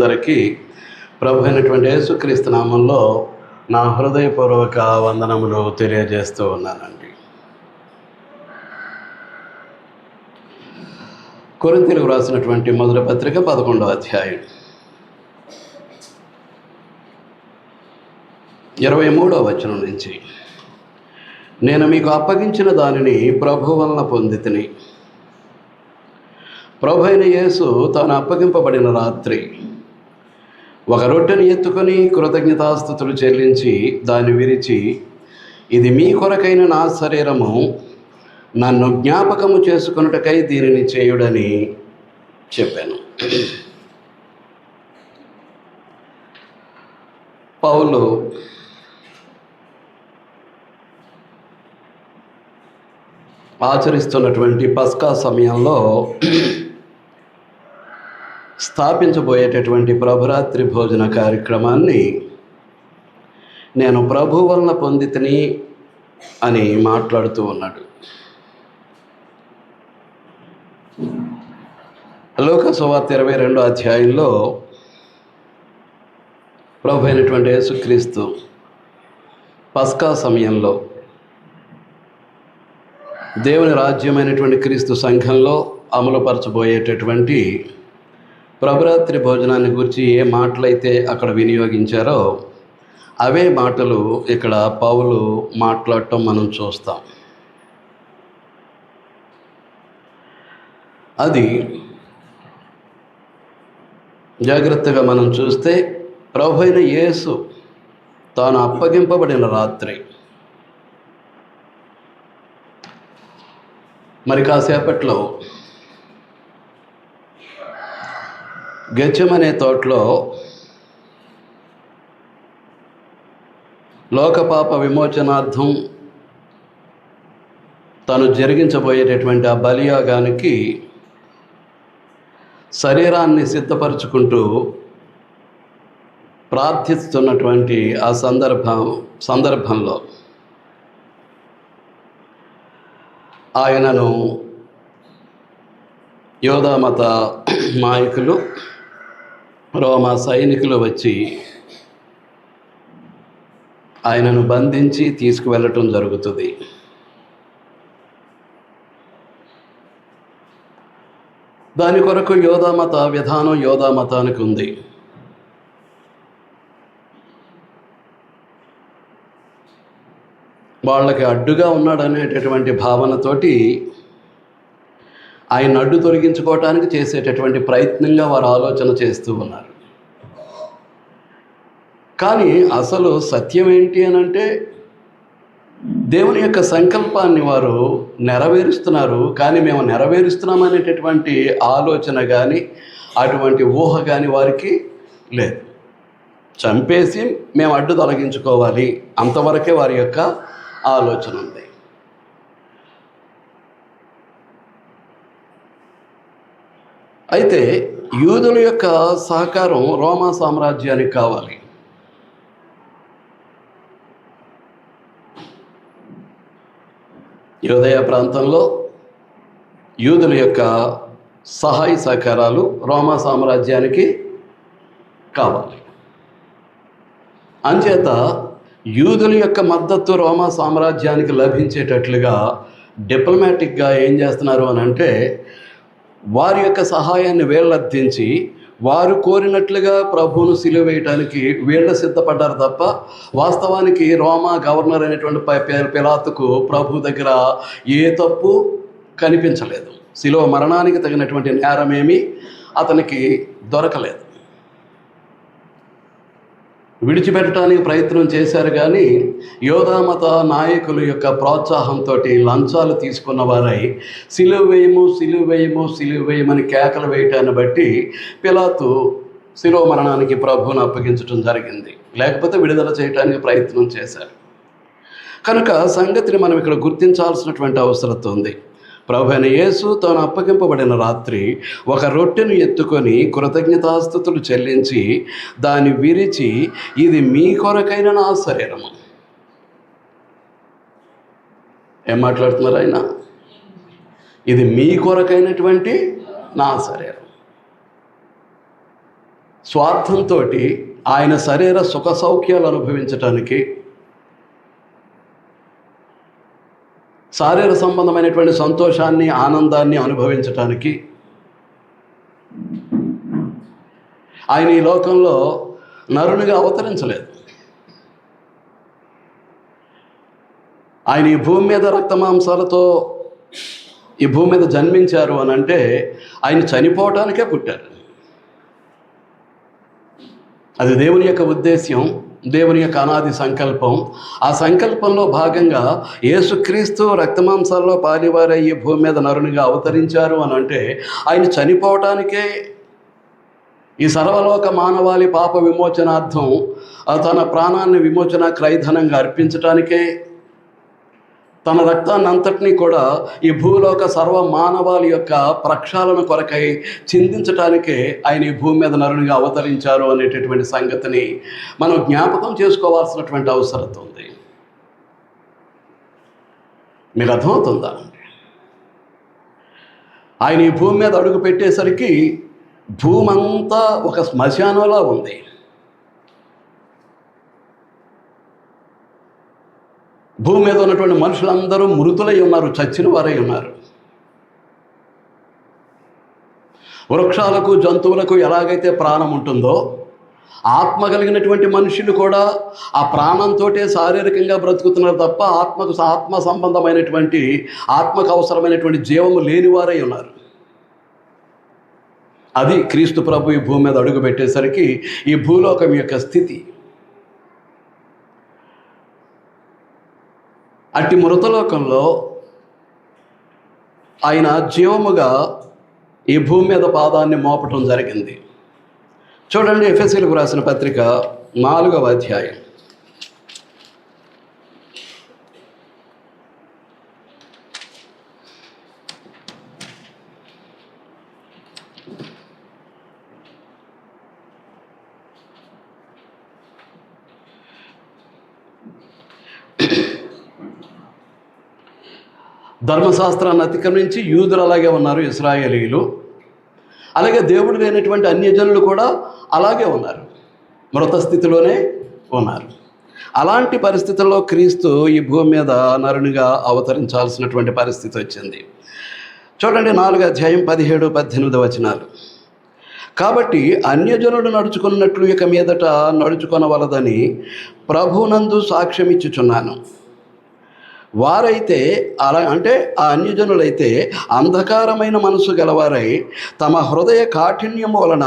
అందరికీ ప్రభు అయినటువంటి యేసుక్రీస్తు నామంలో నా హృదయపూర్వక వందనములు తెలియజేస్తూ ఉన్నానండి. కొరింథీయులకు రాసినటువంటి మొదటి పత్రిక 11వ అధ్యాయం 23వ వచనం నుంచి, నేను మీకు అప్పగించిన దానిని ప్రభు వలన పొందితిని. ప్రభు అయిన యేసు తాను అప్పగింపబడిన రాత్రి ఒక రొట్టెను ఎత్తుకొని కృతజ్ఞతాస్తుతులు చెల్లించి దాన్ని విరిచి, ఇది మీ కొరకైన నా శరీరము, నన్ను జ్ఞాపకము చేసుకొనుటకై దీనిని చేయుడని చెప్పాను. పౌలు ఆచరిస్తున్నటువంటి పస్కా సమయంలో స్థాపించబోయేటటువంటి ప్రభురాత్రి భోజన కార్యక్రమాన్ని నేను ప్రభు వలన పొందితిని అని మాట్లాడుతూ ఉన్నాడు. లూకా సువార్త 22వ అధ్యాయంలో ప్రభు అయినటువంటి యేసుక్రీస్తు పస్కా సమయంలో దేవుని రాజ్యమైనటువంటి క్రీస్తు సంఘంలో అమలుపరచబోయేటటువంటి ప్రభురాత్రి భోజనాన్ని గురించి ఏ మాటలైతే అక్కడ వినియోగించారో అవే మాటలు ఇక్కడ పౌలు మాట్లాడటం మనం చూస్తాం. అది జాగ్రత్తగా మనం చూస్తే ప్రభు అయిన యేసు తాను అప్పగింపబడిన రాత్రి, మరి కాసేపట్లో గెత్సెమనే తోటలో లోకపాప విమోచనార్థం తను జరిగించబోయేటటువంటి ఆ బలియాగానికి శరీరాన్ని సిద్ధపరచుకుంటూ ప్రార్థిస్తున్నటువంటి ఆ సందర్భంలో ఆయనను యోధామత నాయకులు, రోమా సైనికులు వచ్చి ఆయనను బంధించి తీసుకువెళ్ళటం జరుగుతుంది. దాని కొరకు యోధామత విధానం యోధామతానికి ఉంది. వాళ్ళకి అడ్డుగా ఉన్నాడనేటటువంటి భావనతోటి ఆయన అడ్డు తొలగించుకోవటానికి చేసేటటువంటి ప్రయత్నంగా వారు ఆలోచన చేస్తూ ఉన్నారు. కానీ అసలు సత్యం ఏంటి అనంటే, దేవుని యొక్క సంకల్పాన్ని వారు నెరవేరుస్తున్నారు. కానీ మేము నెరవేరుస్తున్నామనేటటువంటి ఆలోచన కానీ అటువంటి ఊహ కానీ వారికి లేదు. చంపేసి మేము అడ్డు తొలగించుకోవాలి, అంతవరకే వారి యొక్క ఆలోచన ఉంది. అయితే యూదుల యొక్క సహకారం రోమా సామ్రాజ్యానికి కావాలి. యూదయ ప్రాంతంలో యూదుల యొక్క సహాయ సహకారాలు రోమా సామ్రాజ్యానికి కావాలి. అంచేత యూదుల యొక్క మద్దతు రోమా సామ్రాజ్యానికి లభించేటట్లుగా డిప్లొమాటిక్గా ఏం చేస్తున్నారు అని అంటే, వారి యొక్క సహాయాన్ని వీళ్ళర్థించి వారు కోరినట్లుగా ప్రభువును సిలువ వేయటానికి వీళ్ళు సిద్ధపడ్డారు తప్ప, వాస్తవానికి రోమా గవర్నర్ అయినటువంటి పిలాతుకు ప్రభు దగ్గర ఏ తప్పు కనిపించలేదు. సిలువ మరణానికి తగినటువంటి నేరమేమీ అతనికి దొరకలేదు. విడిచిపెట్టడానికి ప్రయత్నం చేశారు, కానీ యోధామత నాయకుల యొక్క ప్రోత్సాహంతో లంచాలు తీసుకున్న వారై సిలువ వేయమని కేకలు వేయటాన్ని బట్టి పిలాతు శిలువ మరణానికి ప్రభువును అప్పగించడం జరిగింది. లేకపోతే విడుదల చేయడానికి ప్రయత్నం చేశారు. కనుక సంగతిని మనం ఇక్కడ గుర్తించాల్సినటువంటి అవసరం ఉంది. ప్రభు అయిన యేసు తాను అప్పగింపబడిన రాత్రి ఒక రొట్టెను ఎత్తుకొని కృతజ్ఞతాస్తుతులు చెల్లించి దాన్ని విరిచి, ఇది మీ కొరకైన నా శరీరము. ఏం మాట్లాడుతున్నారు ఆయన? ఇది మీ కొరకైనటువంటి నా శరీరం. స్వార్థంతో ఆయన శరీర సుఖ సౌఖ్యాలు అనుభవించటానికి, శారీర సంబంధమైనటువంటి సంతోషాన్ని, ఆనందాన్ని అనుభవించటానికి ఆయన ఈ లోకంలో నరునిగా అవతరించలేదు. ఆయన ఈ భూమి మీద రక్తమాంసాలతో ఈ భూమి మీద జన్మించారు అని అంటే ఆయన చనిపోవటానికే పుట్టారు. అది దేవుని యొక్క ఉద్దేశ్యం, దేవుని యొక్క అనాది సంకల్పం. ఆ సంకల్పంలో భాగంగా యేసుక్రీస్తు రక్తమాంసాల్లో పాలివారై ఈ భూమి మీద నరునిగా అవతరించారు అని అంటే ఆయన చనిపోవటానికే, ఈ సర్వలోక మానవాళి పాప విమోచనార్థం తన ప్రాణాన్ని విమోచన క్రయధనంగా అర్పించటానికే, తన రక్తాన్ని అంతటినీ కూడా ఈ భూలోక సర్వ మానవాళి యొక్క ప్రక్షాళన కొరకై చిందించటానికే ఆయన ఈ భూమి మీద నరునిగా అవతరించారు అనేటటువంటి సంగతిని మనం జ్ఞాపకం చేసుకోవాల్సినటువంటి అవసరం ఉంది. మీకు అర్థమవుతుందా? ఆయన ఈ భూమి మీద అడుగు పెట్టేసరికి భూమి అంతా ఒక శ్మశానంలా ఉంది. భూమి మీద ఉన్నటువంటి మనుషులందరూ మృతులై ఉన్నారు, చచ్చిన వారై ఉన్నారు. వృక్షాలకు, జంతువులకు ఎలాగైతే ప్రాణం ఉంటుందో ఆత్మ కలిగినటువంటి మనుషులు కూడా ఆ ప్రాణంతో శారీరకంగా బ్రతుకుతున్నారు తప్ప ఆత్మ సంబంధమైనటువంటి, ఆత్మకు అవసరమైనటువంటి జీవము లేనివారై ఉన్నారు. అది క్రీస్తు ప్రభు ఈ భూమి మీద అడుగు పెట్టేసరికి ఈ భూలోకం యొక్క స్థితి. అట్టి మృతలోకంలో ఆయన జీవముగా ఈ భూమి మీద పాదాన్ని మోపటం జరిగింది. చూడండి, ఎఫెసీయులకు రాసిన పత్రిక 4వ అధ్యాయం. ధర్మశాస్త్రాన్ని అతిక్రమించి యూదులు అలాగే ఉన్నారు, ఇశ్రాయేలీయులు. అలాగే దేవుడు లేనటువంటి అన్యజనులు కూడా అలాగే ఉన్నారు, మృత స్థితిలోనే ఉన్నారు. అలాంటి పరిస్థితుల్లో క్రీస్తు ఈ భూమి మీద నరునిగా అవతరించాల్సినటువంటి పరిస్థితి వచ్చింది. చూడండి, 4వ అధ్యాయం 17-18 వచనాలు. కాబట్టి అన్యజనులు నడుచుకున్నట్లు ఇక మీదట నడుచుకొనవలదని ప్రభునందు సాక్ష్యమిచ్చుచున్నాను. వారైతే అంటే ఆ అన్యజనులైతే అంధకారమైన మనసు గలవారై తమ హృదయ కాఠిన్యము వలన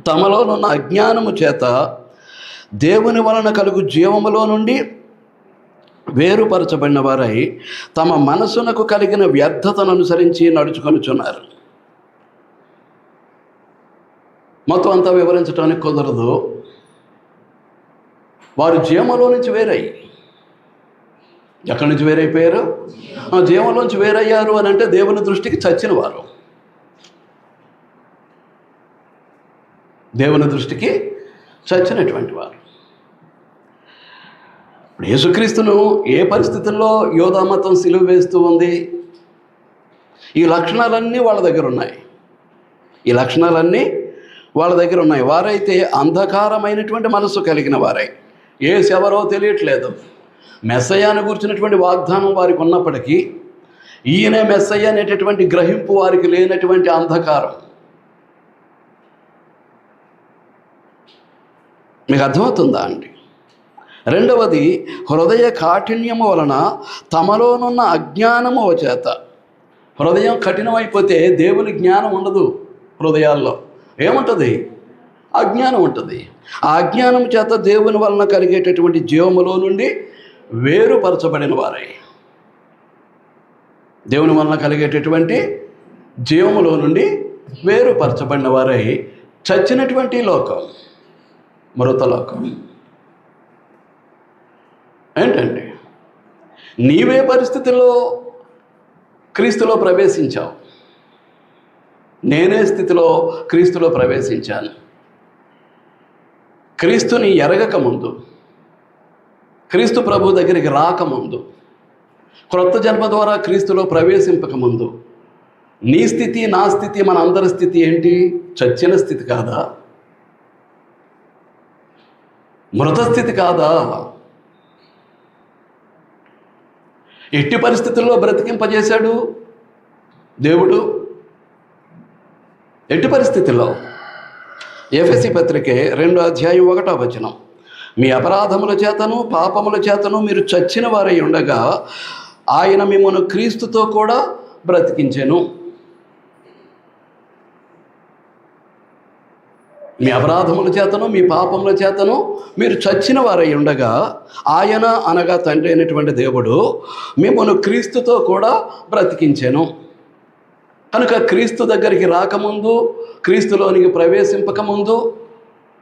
తమలోనున్న అజ్ఞానము చేత దేవుని వలన కలుగు జీవములో నుండి వేరుపరచబడిన వారై తమ మనసునకు కలిగిన వ్యర్థతను అనుసరించి నడుచుకొనుచున్నారు. మొత్తం అంతా వివరించడానికి కుదరదు. వారు జీవములో నుంచి వేరై, ఎక్కడి నుంచి వేరైపోయారు? జీవంలోంచి వేరయ్యారు అని అంటే దేవుని దృష్టికి చచ్చిన వారు, దేవుని దృష్టికి చచ్చినటువంటి వారు. ఇప్పుడు యేసుక్రీస్తును ఏ పరిస్థితుల్లో యోధా మతం సిలువ వేస్తూ ఉంది? ఈ లక్షణాలన్నీ వాళ్ళ దగ్గర ఉన్నాయి, ఈ లక్షణాలన్నీ వాళ్ళ దగ్గర ఉన్నాయి. వారైతే అంధకారమైనటువంటి మనసు కలిగిన వారై, యేసు ఎవరో తెలియట్లేదు, మెస్సయ్యను గురించినటువంటి వాగ్దానం వారికి ఉన్నప్పటికీ ఈయనే మెస్సయ్య అనేటటువంటి గ్రహింపు వారికి లేనటువంటి అంధకారం. మీకు అర్థమవుతుందా అండి? రెండవది, హృదయ కాఠిన్యము వలన తమలోనున్న అజ్ఞానము చేత. హృదయం కఠినమైపోతే దేవుని జ్ఞానం ఉండదు హృదయాల్లో. ఏముంటుంది? అజ్ఞానం ఉంటుంది. ఆ అజ్ఞానం చేత దేవుని వలన కలిగేటటువంటి జీవములో నుండి వేరుపరచబడిన వారై, దేవుని వలన కలిగేటటువంటి జీవములో నుండి వేరుపరచబడిన వారై చచ్చినటువంటి లోకం, మృతలోకం. ఏంటండి? నీవే పరిస్థితుల్లో క్రీస్తులో ప్రవేశించావు, నేనే స్థితిలో క్రీస్తులో ప్రవేశించాను. క్రీస్తుని ఎరగక ముందు, క్రీస్తు ప్రభు దగ్గరికి రాకముందు, క్రొత్త జన్మ ద్వారా క్రీస్తులో ప్రవేశింపకముందు నీ స్థితి, నా స్థితి, మన అందరి స్థితి ఏంటి? చచ్చిన స్థితి కాదా? మృత స్థితి కాదా? ఎట్టి పరిస్థితుల్లో బ్రతికింపజేశాడు దేవుడు? ఎట్టి పరిస్థితుల్లో? ఎఫెసీ పత్రికే 2వ అధ్యాయం 1వ వచనం, మీ అపరాధముల చేతను పాపముల చేతను మీరు చచ్చిన వారై ఉండగా ఆయన మిమ్మల్ని క్రీస్తుతో కూడా బ్రతికించెను. మీ అపరాధముల చేతను మీ పాపముల చేతను మీరు చచ్చిన వారై ఉండగా ఆయన అనగా తండ్రి అయినటువంటి దేవుడు మిమ్మల్ని క్రీస్తుతో కూడా బ్రతికించెను. కనుక క్రీస్తు దగ్గరికి రాకముందు, క్రీస్తులోనికి ప్రవేశింపకముందు,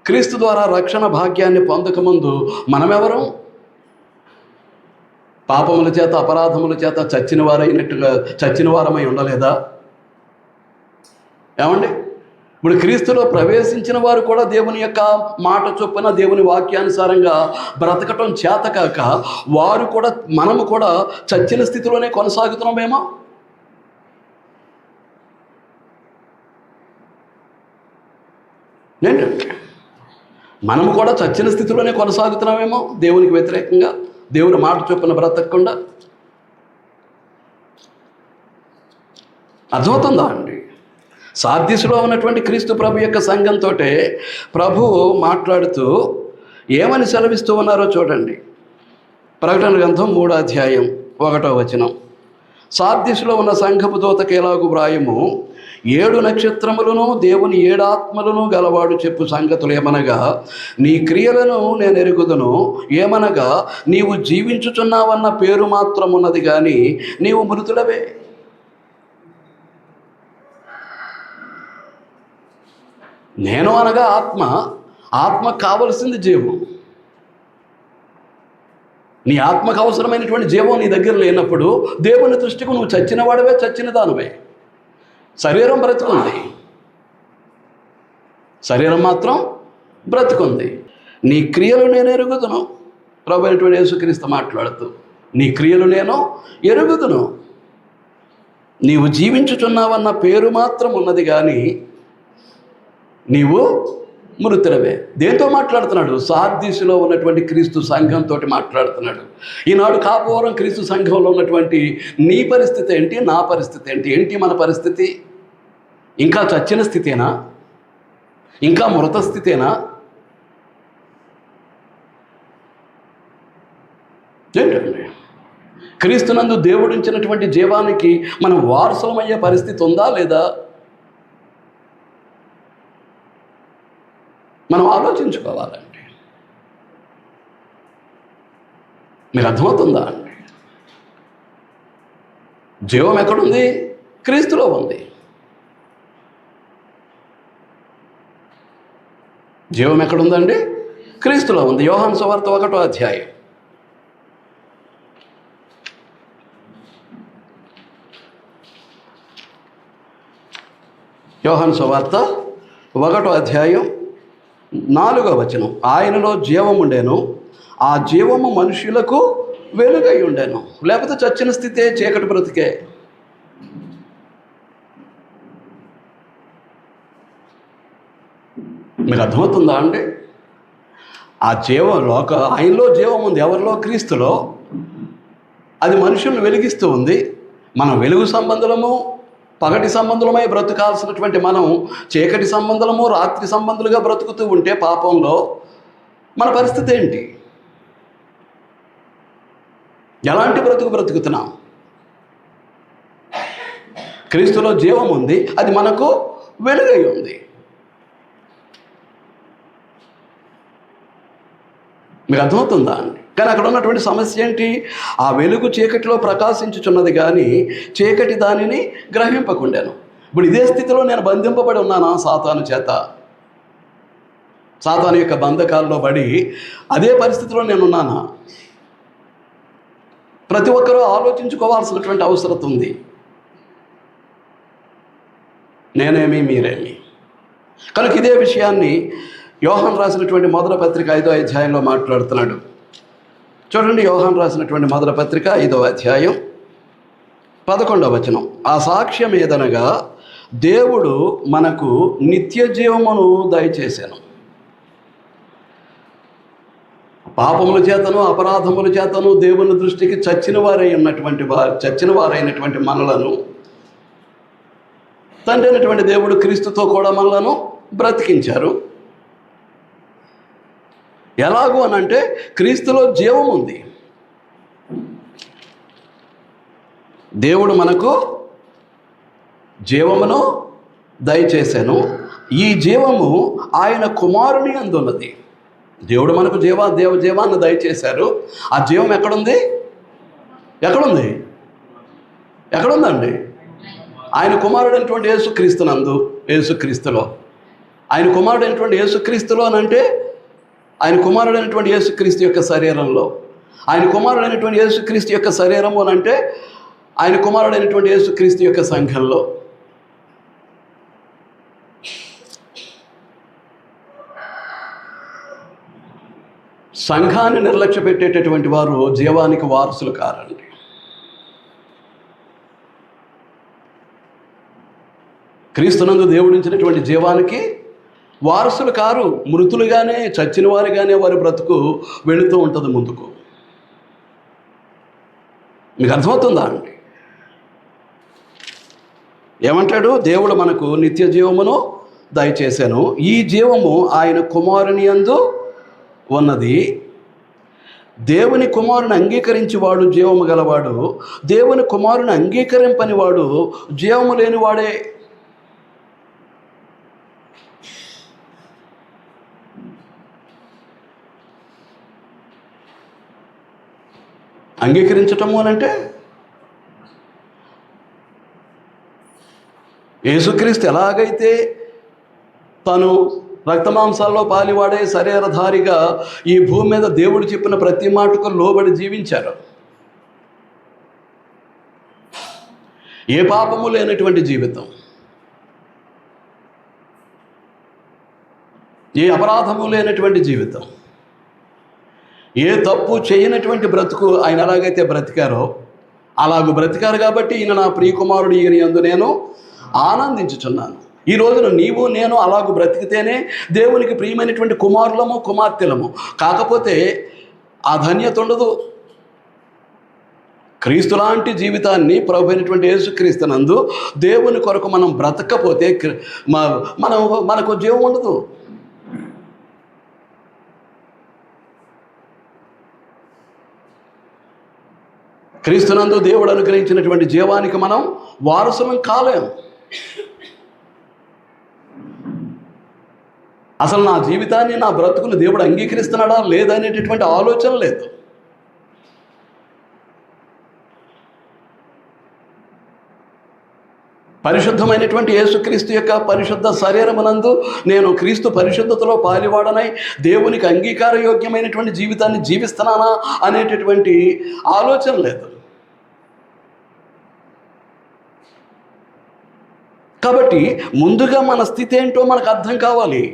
క్రీస్తు ద్వారా రక్షణ భాగ్యాన్ని పొందకముందు మనమెవరం? పాపముల చేత అపరాధముల చేత చచ్చిన వారమై ఉండలేదా? ఏమండి? ఇప్పుడు క్రీస్తులో ప్రవేశించిన వారు కూడా దేవుని యొక్క మాట చొప్పున, దేవుని వాక్యానుసారంగా బ్రతకటం చేతకాక వారు కూడా, మనము కూడా చచ్చిన స్థితిలోనే కొనసాగుతున్నామేమో. ఏంటంటే మనము కూడా చచ్చిన స్థితిలోనే కొనసాగుతున్నామేమో, దేవునికి వ్యతిరేకంగా, దేవుని మాట చొప్పున బ్రతకకుండా. అర్థమవుతుందా అండి? సార్దీసులో ఉన్నటువంటి క్రీస్తు ప్రభు యొక్క సంఘంతో ప్రభువు మాట్లాడుతూ ఏమని సెలవిస్తూ ఉన్నారో చూడండి. ప్రకటన గ్రంథం 3వ అధ్యాయం 1వ వచనం, సార్దీసులో ఉన్న సంఘపు దూతకు ఎలాగు వ్రాయము, 7 నక్షత్రములను దేవుని 7 ఆత్మలను గలవాడు చెప్పు సంగతులు ఏమనగా, నీ క్రియలను నేను ఎరుగుదును. ఏమనగా నీవు జీవించుచున్నావన్న పేరు మాత్రం ఉన్నది కానీ నీవు మృతుడవే. నేను అనగా ఆత్మ కావలసింది జీవం. నీ ఆత్మకు అవసరమైనటువంటి జీవం నీ దగ్గర లేనప్పుడు దేవుని దృష్టికి నువ్వు చచ్చిన వాడవే, చచ్చిన దానివే. శరీరం బ్రతుకుంది, శరీరం మాత్రం బ్రతుకుంది. నీ క్రియలు నేను ఎరుగుదును. ప్రభు అయినటువంటి యేసుక్రీస్తు మాట్లాడుతూ, నీ క్రియలు నేను ఎరుగుదును. నీవు జీవించుచున్నావన్న పేరు మాత్రం ఉన్నది కానీ నీవు మృతుడవే. దేంతో మాట్లాడుతున్నాడు? సార్దీసులో ఉన్నటువంటి క్రీస్తు సంఘంతో మాట్లాడుతున్నాడు. ఈనాడు కాపువరం క్రీస్తు సంఘంలో ఉన్నటువంటి నీ పరిస్థితి ఏంటి? నా పరిస్థితి ఏంటి? ఏంటి మన పరిస్థితి? ఇంకా చచ్చిన స్థితేనా? ఇంకా మృత స్థితేనా? ఏంటండి? క్రీస్తునందు దేవుడించినటువంటి జీవానికి మనం వారసులమయ్యే పరిస్థితి ఉందా లేదా? మనం ఆలోచించుకోవాలండి. మీకు అర్థమవుతుందా అండి? జీవం ఎక్కడుంది? క్రీస్తులో ఉంది. జీవం ఎక్కడుందండి? క్రీస్తులో ఉంది. యోహాను సువార్త 1వ అధ్యాయం. యోహాను సువార్త 1వ అధ్యాయం 4వ వచనం, ఆయనలో జీవం ఉండేను, ఆ జీవము మనుషులకు వెలుగై ఉండేను. లేకపోతే చచ్చిన స్థితే, చీకటి బ్రతికే. మీకు అర్థమవుతుందా అండి? ఆ జీవం ఆయనలో జీవం ఉంది. ఎవరిలో? క్రీస్తులో. అది మనుషులను వెలిగిస్తూ ఉంది. మనం వెలుగు సంబంధులము, పగటి సంబంధులమై బ్రతకాల్సినటువంటి మనం చీకటి సంబంధులము, రాత్రి సంబంధులుగా బ్రతుకుతూ ఉంటే పాపంలో మన పరిస్థితి ఏంటి? ఎలాంటి బ్రతుకుతున్నాం? క్రీస్తులో జీవం ఉంది, అది మనకు వెలుగై ఉంది. మీకు అర్థమవుతుందా అండి? కానీ అక్కడ ఉన్నటువంటి సమస్య ఏంటి? ఆ వెలుగు చీకటిలో ప్రకాశించుచున్నది కానీ చీకటి దానిని గ్రహింపకుండాను. ఇప్పుడు ఇదే స్థితిలో నేను బంధింపబడి ఉన్నానా సాతాను చేత? సాతాను యొక్క బంధకాల్లో పడి అదే పరిస్థితిలో నేనున్నానా? ప్రతి ఒక్కరూ ఆలోచించుకోవాల్సినటువంటి అవసరం ఉంది. నేనేమి, మీరేమి. కనుక ఇదే విషయాన్ని యోహాను రాసినటువంటి మొదటి పత్రిక 5వ అధ్యాయంలో మాట్లాడుతున్నాడు. చూడండి, యోహాను రాసినటువంటి మొదటి పత్రిక 5వ అధ్యాయం 11వ వచనం, ఆ సాక్ష్యం ఏదనగా దేవుడు మనకు నిత్య జీవమును దయచేశాను. పాపముల చేతను అపరాధముల చేతను దేవుని దృష్టికి చచ్చిన వారైనటువంటి మనలను తండ్రి అయినటువంటి దేవుడు క్రీస్తుతో కూడా మనలను బ్రతికించారు. ఎలాగూ అనంటే క్రీస్తులో జీవం ఉంది. దేవుడు మనకు జీవమును దయచేశాను. ఈ జీవము ఆయన కుమారుని అందున్నది. దేవుడు మనకు జీవాన్ని దయచేశారు. ఆ జీవం ఎక్కడుంది? ఎక్కడుందండి? ఆయన కుమారుడైనటువంటి యేసుక్రీస్తులో ఆయన కుమారుడైనటువంటి యేసుక్రీస్తులో అని అంటే ఆయన కుమారుడైనటువంటి యేసుక్రీస్తు యొక్క శరీరంలో, ఆయన కుమారుడైనటువంటి యేసుక్రీస్తు యొక్క శరీరము అని అంటే ఆయన కుమారుడైనటువంటి యేసుక్రీస్తు యొక్క సంఘంలో. సంఘాన్ని నిర్లక్ష్య పెట్టేటటువంటి వారు జీవానికి వారసులు కారండి. క్రీస్తునందు దేవుడించినటువంటి జీవానికి వారసులు కారు. మృతులుగానే, చచ్చిన వారిగానే వారి బ్రతుకు వెళుతూ ఉంటుంది ముందుకు. మీకు అర్థమవుతుందా అండి? ఏమంటాడు? దేవుడు మనకు నిత్య జీవమును దయచేశాను. ఈ జీవము ఆయన కుమారుని యందు ఉన్నది. దేవుని కుమారుని అంగీకరించి వాడు జీవము గలవాడు, దేవుని కుమారుని అంగీకరింపని వాడు జీవము లేనివాడే. అంగీకరించటము అనంటే యేసుక్రీస్తు ఎలాగైతే తను రక్తమాంసాల్లో పాలివాడే శరీరధారిగా ఈ భూమి మీద దేవుడు చెప్పిన ప్రతి మాటకు లోబడి జీవించారు. ఏ పాపము లేనటువంటి జీవితం, ఏ అపరాధము లేనటువంటి జీవితం, ఏ తప్పు చేయనటువంటి బ్రతుకు ఆయన ఎలాగైతే బ్రతికారో అలాగూ బ్రతికారు. కాబట్టి ఈయన నా ప్రియకుమారుడు, ఈయన యందు నేను ఆనందించుచున్నాను. ఈ రోజున నీవు నేను అలాగూ బ్రతికితేనే దేవునికి ప్రియమైనటువంటి కుమారులము కుమార్తెలము. కాకపోతే ఆ ధన్యత ఉండదు. క్రీస్తు లాంటి జీవితాన్ని ప్రభు అయినటువంటి యేసుక్రీస్తునందు దేవుని కొరకు మనం బ్రతకపోతే మనకు జీవం ఉండదు. క్రీస్తునందు దేవుడు అనుగ్రహించినటువంటి జీవానికి మనం వారసులం కాలేము. అసలు నా జీవితాన్ని, నా బ్రతుకును దేవుడు అంగీకరిస్తున్నాడా లేదా అనేటటువంటి ఆలోచన లేదు. పరిశుద్ధమైనటువంటి యేసుక్రీస్తు యొక్క పరిశుద్ధ శరీరమునందు నేను క్రీస్తు పరిశుద్ధతలో పాలివాడనై దేవునికి అంగీకారయోగ్యమైనటువంటి జీవితాన్ని జీవిస్తున్నానా అనేటటువంటి ఆలోచన లేదు. కాబట్టి ముందుగా మన స్థితి ఏంటో మనకు అర్థం కావాలి.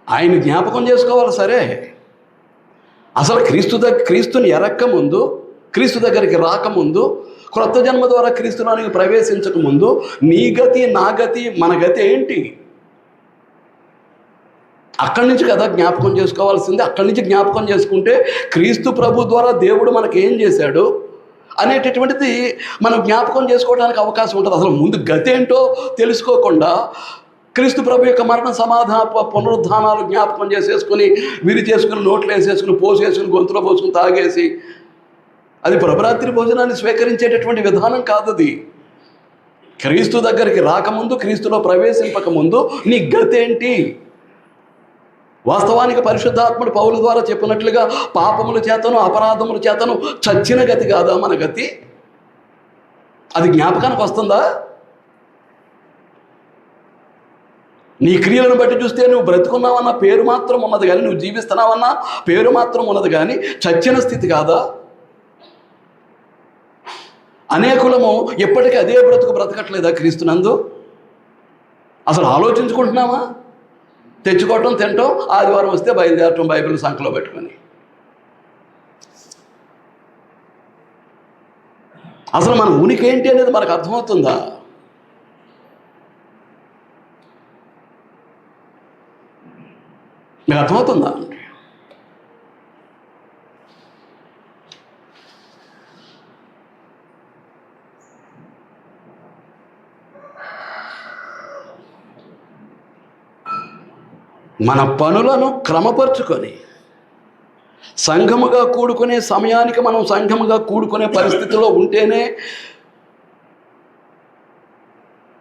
ఆయన జ్ఞాపకం చేసుకోవాలి. సరే, అసలు క్రీస్తుని ఎరక్కముందు, క్రీస్తు దగ్గరికి రాకముందు, క్రొత్త జన్మ ద్వారా క్రీస్తులోనికి ప్రవేశించకముందు నీ గతి, నా గతి, మన గతి ఏంటి? అక్కడి నుంచి కదా జ్ఞాపకం చేసుకోవాల్సింది. అక్కడి నుంచి జ్ఞాపకం చేసుకుంటే క్రీస్తు ప్రభు ద్వారా దేవుడు మనకి ఏం చేశాడు అనేటటువంటిది మనం జ్ఞాపకం చేసుకోవడానికి అవకాశం ఉంటుంది. అసలు ముందు గతి ఏంటో తెలుసుకోకుండా క్రీస్తు ప్రభు యొక్క మరణ సమాధాన పునరుద్ధానాలు జ్ఞాపకం చేసేసుకుని, విరి చేసుకుని, నోట్లు వేసేసుకుని, పోసేసుకుని, గొంతులో పోసుకుని తాగేసి అది ప్రభరాత్రి భోజనాన్ని స్వీకరించేటటువంటి విధానం కాదు. అది క్రీస్తు దగ్గరికి రాకముందు, క్రీస్తులో ప్రవేశింపకముందు నీ గతి ఏంటి? వాస్తవానికి పరిశుద్ధాత్ముడు పౌలు ద్వారా చెప్పినట్లుగా పాపముల చేతను అపరాధముల చేతను చచ్చిన గతి కాదా మన గతి? అది జ్ఞాపకానికి వస్తుందా? నీ క్రియలను బట్టి చూస్తే నువ్వు బ్రతుకున్నావన్న పేరు మాత్రం ఉన్నది కానీ, నువ్వు జీవిస్తున్నావన్న పేరు మాత్రం ఉన్నది కానీ చచ్చిన స్థితి కాదా? అనేకులము ఎప్పటికీ అదే బ్రతకట్లేదా క్రీస్తునందు? అసలు ఆలోచించుకుంటున్నావా? తెచ్చుకోవటం, తినటం, ఆదివారం వస్తే బయలుదేరటం, బైబిల్ సంకలో పెట్టుకొని. అసలు మన ఉనికి ఏంటి అనేది మనకు అర్థమవుతుందా? మీకు అర్థమవుతుందా? మన పనులను క్రమపరుచుకొని సంఘముగా కూడుకునే సమయానికి మనం సంఘముగా కూడుకునే పరిస్థితిలో ఉంటేనే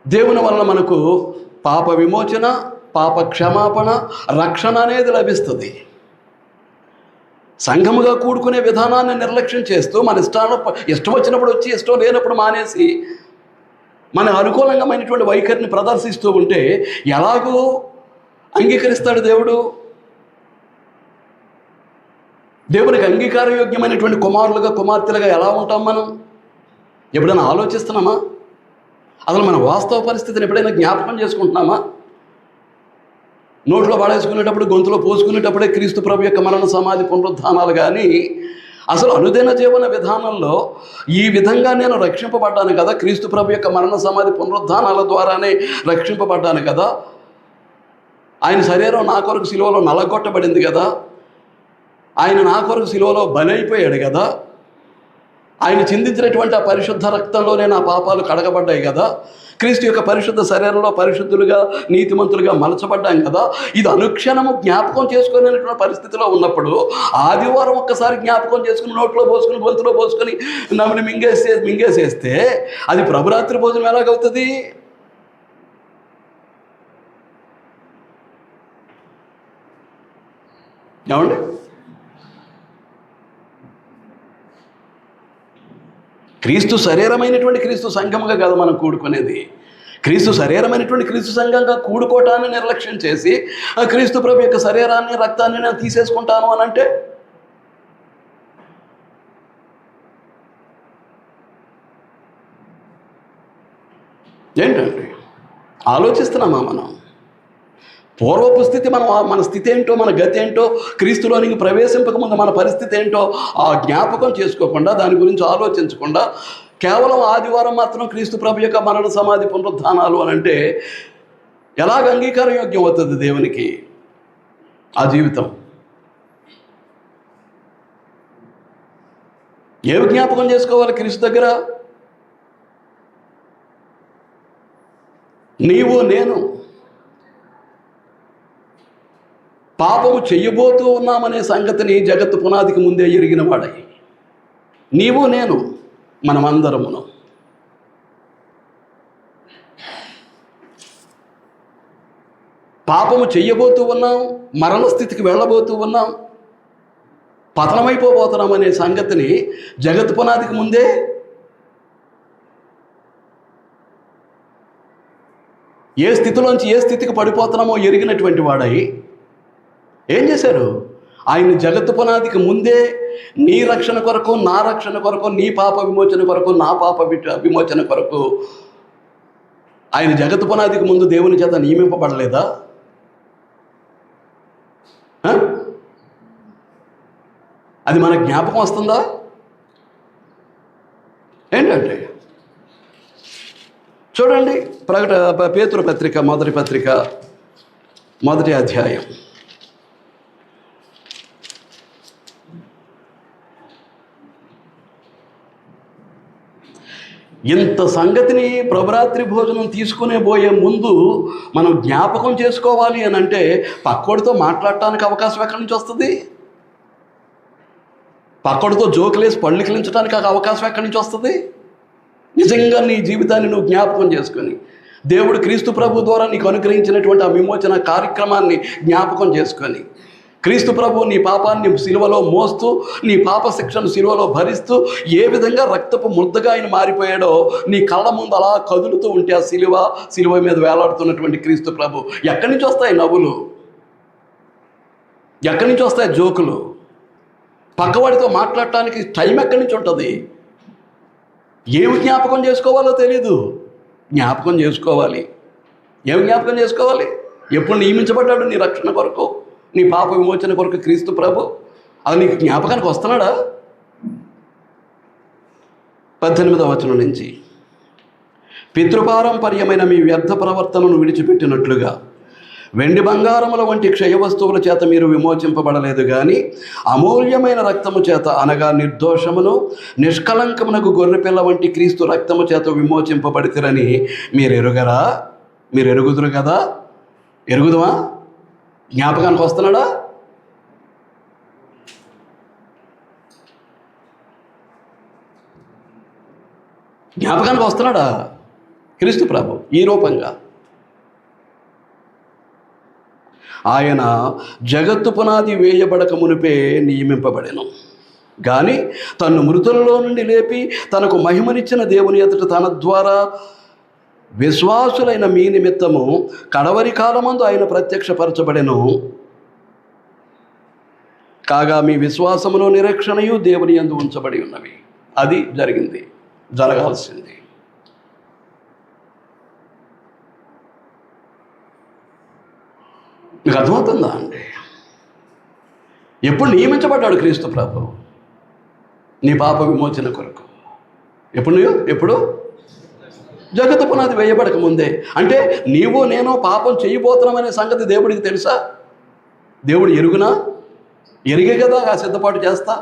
దేవుని వలన మనకు పాప విమోచన, పాప క్షమాపణ, రక్షణ అనేది లభిస్తుంది. సంఘముగా కూడుకునే విధానాన్ని నిర్లక్ష్యం చేస్తూ మన ఇష్టం వచ్చినప్పుడు వచ్చి ఇష్టం లేనప్పుడు మానేసి మన అనుకూలంగామైనటువంటి వైఖరిని ప్రదర్శిస్తూ ఉంటే ఎలాగూ అంగీకరిస్తాడు దేవుడు? దేవునికి అంగీకారయోగ్యమైనటువంటి కుమారులుగా కుమార్తెలుగా ఎలా ఉంటాం మనం? ఎప్పుడైనా ఆలోచిస్తున్నామా? అసలు మన వాస్తవ పరిస్థితిని ఎప్పుడైనా జ్ఞాపకం చేసుకుంటున్నామా? నోట్లో పడేసుకునేటప్పుడు, గొంతులో పోసుకునేటప్పుడే క్రీస్తు ప్రభు యొక్క మరణ, సమాధి, పునరుద్ధానాలు కానీ అసలు అనుదిన జీవన విధానంలో ఈ విధంగా నేను రక్షింపబడ్డాను కదా, క్రీస్తు ప్రభు యొక్క మరణ, సమాధి, పునరుద్ధానాల ద్వారానే రక్షింపబడ్డాను కదా, ఆయన శరీరం నా కొరకు సిలువలో నలగొట్టబడింది కదా, ఆయన నా కొరకు సిలువలో బలైపోయాడు కదా, ఆయన చిందించినటువంటి ఆ పరిశుద్ధ రక్తంలోనే నా పాపాలు కడగబడ్డాయి కదా, క్రీస్తు యొక్క పరిశుద్ధ శరీరంలో పరిశుద్ధులుగా, నీతిమంతులుగా మలచబడ్డాం కదా, ఇది అనుక్షణము జ్ఞాపకం చేసుకునేటువంటి పరిస్థితిలో ఉన్నప్పుడు ఆదివారం ఒక్కసారి జ్ఞాపకం చేసుకుని నోట్లో పోసుకుని, గొంతులో పోసుకొని నమ్మిని మింగేసేస్తే అది ప్రభురాత్రి భోజనం ఎలాగవుతుంది? ఏమండి? క్రీస్తు శరీరమైనటువంటి క్రీస్తు సంఘముగా కదా మనం కూడుకునేది. క్రీస్తు శరీరమైనటువంటి క్రీస్తు సంఘంగా కూడుకోవటాన్ని నిర్లక్ష్యం చేసి ఆ క్రీస్తు ప్రభు యొక్క శరీరాన్ని, రక్తాన్ని నేను తీసేసుకుంటాను అని అంటే ఏంటండి? ఆలోచిస్తున్నామా మనం? పూర్వపు స్థితి, మన స్థితి ఏంటో, మన గతి ఏంటో, క్రీస్తులోనికి ప్రవేశింపకముందు మన పరిస్థితి ఏంటో ఆ జ్ఞాపకం చేసుకోకుండా, దాని గురించి ఆలోచించకుండా కేవలం ఆదివారం మాత్రం క్రీస్తు ప్రభు యొక్క మరణ, సమాధి, పునరుద్ధానాలు అని అంటే ఎలాగ అంగీకారయోగ్యం అవుతుంది దేవునికి ఆ జీవితం? ఏమి జ్ఞాపకం చేసుకోవాలి క్రీస్తు దగ్గర? నీవు నేను పాపము చెయ్యబోతూ ఉన్నామనే సంగతిని జగత్తు పునాదికి ముందే ఎరిగిన వాడై, నీవు నేను మనమందరమును పాపము చెయ్యబోతూ ఉన్నాం, మరణ స్థితికి వెళ్ళబోతూ ఉన్నాం, పతనమైపోబోతున్నాం అనే సంగతిని జగత్తు పునాదికి ముందే ఏ స్థితిలోంచి ఏ స్థితికి పడిపోతున్నామో ఎరిగినటువంటి వాడై ఏం చేశారు? ఆయన జగత్తు పునాదికి ముందే నీ రక్షణ కొరకు, నా రక్షణ కొరకు, నీ పాప విమోచన కొరకు, నా పాప విమోచన కొరకు ఆయన జగత్తు పునాదికి ముందు దేవుని చేత నియమింపబడలేదా? అది మన జ్ఞాపకం వస్తుందా? ఏంటంటే చూడండి, పేతురు పత్రిక, మొదటి పత్రిక, మొదటి అధ్యాయం. ఇంత సంగతిని ప్రభురాత్రి భోజనం తీసుకునే పోయే ముందు మనం జ్ఞాపకం చేసుకోవాలి అని అంటే పక్కోడితో మాట్లాడటానికి అవకాశం ఎక్కడి నుంచి వస్తుంది? పక్కోడితో జోకులేసి పళ్ళు కిలించడానికి అవకాశం ఎక్కడి నుంచి వస్తుంది? నిజంగా నీ జీవితాన్ని నువ్వు జ్ఞాపకం చేసుకొని దేవుడు క్రీస్తు ప్రభు ద్వారా నీకు అనుగ్రహించినటువంటి ఆ విమోచన కార్యక్రమాన్ని జ్ఞాపకం చేసుకొని క్రీస్తు ప్రభు నీ పాపాన్ని సిలువలో మోస్తూ, నీ పాప శిక్షను సిలువలో భరిస్తూ ఏ విధంగా రక్తపు ముద్దగా ఆయన మారిపోయాడో నీ కళ్ళ ముందు అలా కదులుతూ ఉంటే ఆ సిలువ మీద వేలాడుతున్నటువంటి క్రీస్తు ప్రభు, ఎక్కడి నుంచి వస్తాయి నవ్వులు? ఎక్కడి నుంచి వస్తాయి జోకులు? పక్కవాడితో మాట్లాడటానికి టైం ఎక్కడి నుంచి ఉంటుంది? ఏమి జ్ఞాపకం చేసుకోవాలో తెలీదు. జ్ఞాపకం చేసుకోవాలి. ఏమి జ్ఞాపకం చేసుకోవాలి? ఎప్పుడు నియమించబడ్డాడు నీ రక్షణ కొరకు, నీ పాప విమోచన కొరకు క్రీస్తు ప్రభు? అది నీకు జ్ఞాపకానికి వస్తున్నాడా? 18వ వచనం నుంచి, పితృపారంపర్యమైన మీ వ్యర్థ ప్రవర్తనను విడిచిపెట్టినట్లుగా వెండి బంగారముల వంటి క్షయ వస్తువుల చేత మీరు విమోచింపబడలేదు కానీ అమూల్యమైన రక్తము చేత, అనగా నిర్దోషమును నిష్కలంకమునకు గొర్రెపిల్ల వంటి క్రీస్తు రక్తము చేత విమోచింపబడితిరని మీరు ఎరుగరా? మీరు ఎరుగుదురు కదా? ఎరుగుదమా? జ్ఞాపకానికి వస్తున్నాడా? జ్ఞాపకానికి వస్తున్నాడా క్రీస్తు ప్రభు ఈ రూపంగా? ఆయన జగత్తు పునాది వేయబడక మునిపే నియమింపబడెను కానీ తన్ను మృతులలో నుండి లేపి తనకు మహిమనిచ్చిన దేవుని ఎదుట తన ద్వారా విశ్వాసులైన మీ నిమిత్తము కడవరి కాలమందు ఆయన ప్రత్యక్షపరచబడెను. కాగా మీ విశ్వాసమును నిరీక్షణయు దేవుని యందు ఉంచబడి ఉన్నవి. అది జరిగింది, జరగాల్సింది. మీకు అర్థమవుతుందా అండి? ఎప్పుడు నియమించబడ్డాడు క్రీస్తు ప్రభు నీ పాప విమోచన కొరకు? ఎప్పుడు జగత్తు పునాది వేయబడక ముందే. అంటే నీవు నేను పాపం చేయబోతున్నామనే సంగతి దేవుడికి తెలుసా? దేవుడు ఎరుగునా? ఎరిగే కదా ఆ సిద్ధపాటు చేస్తా.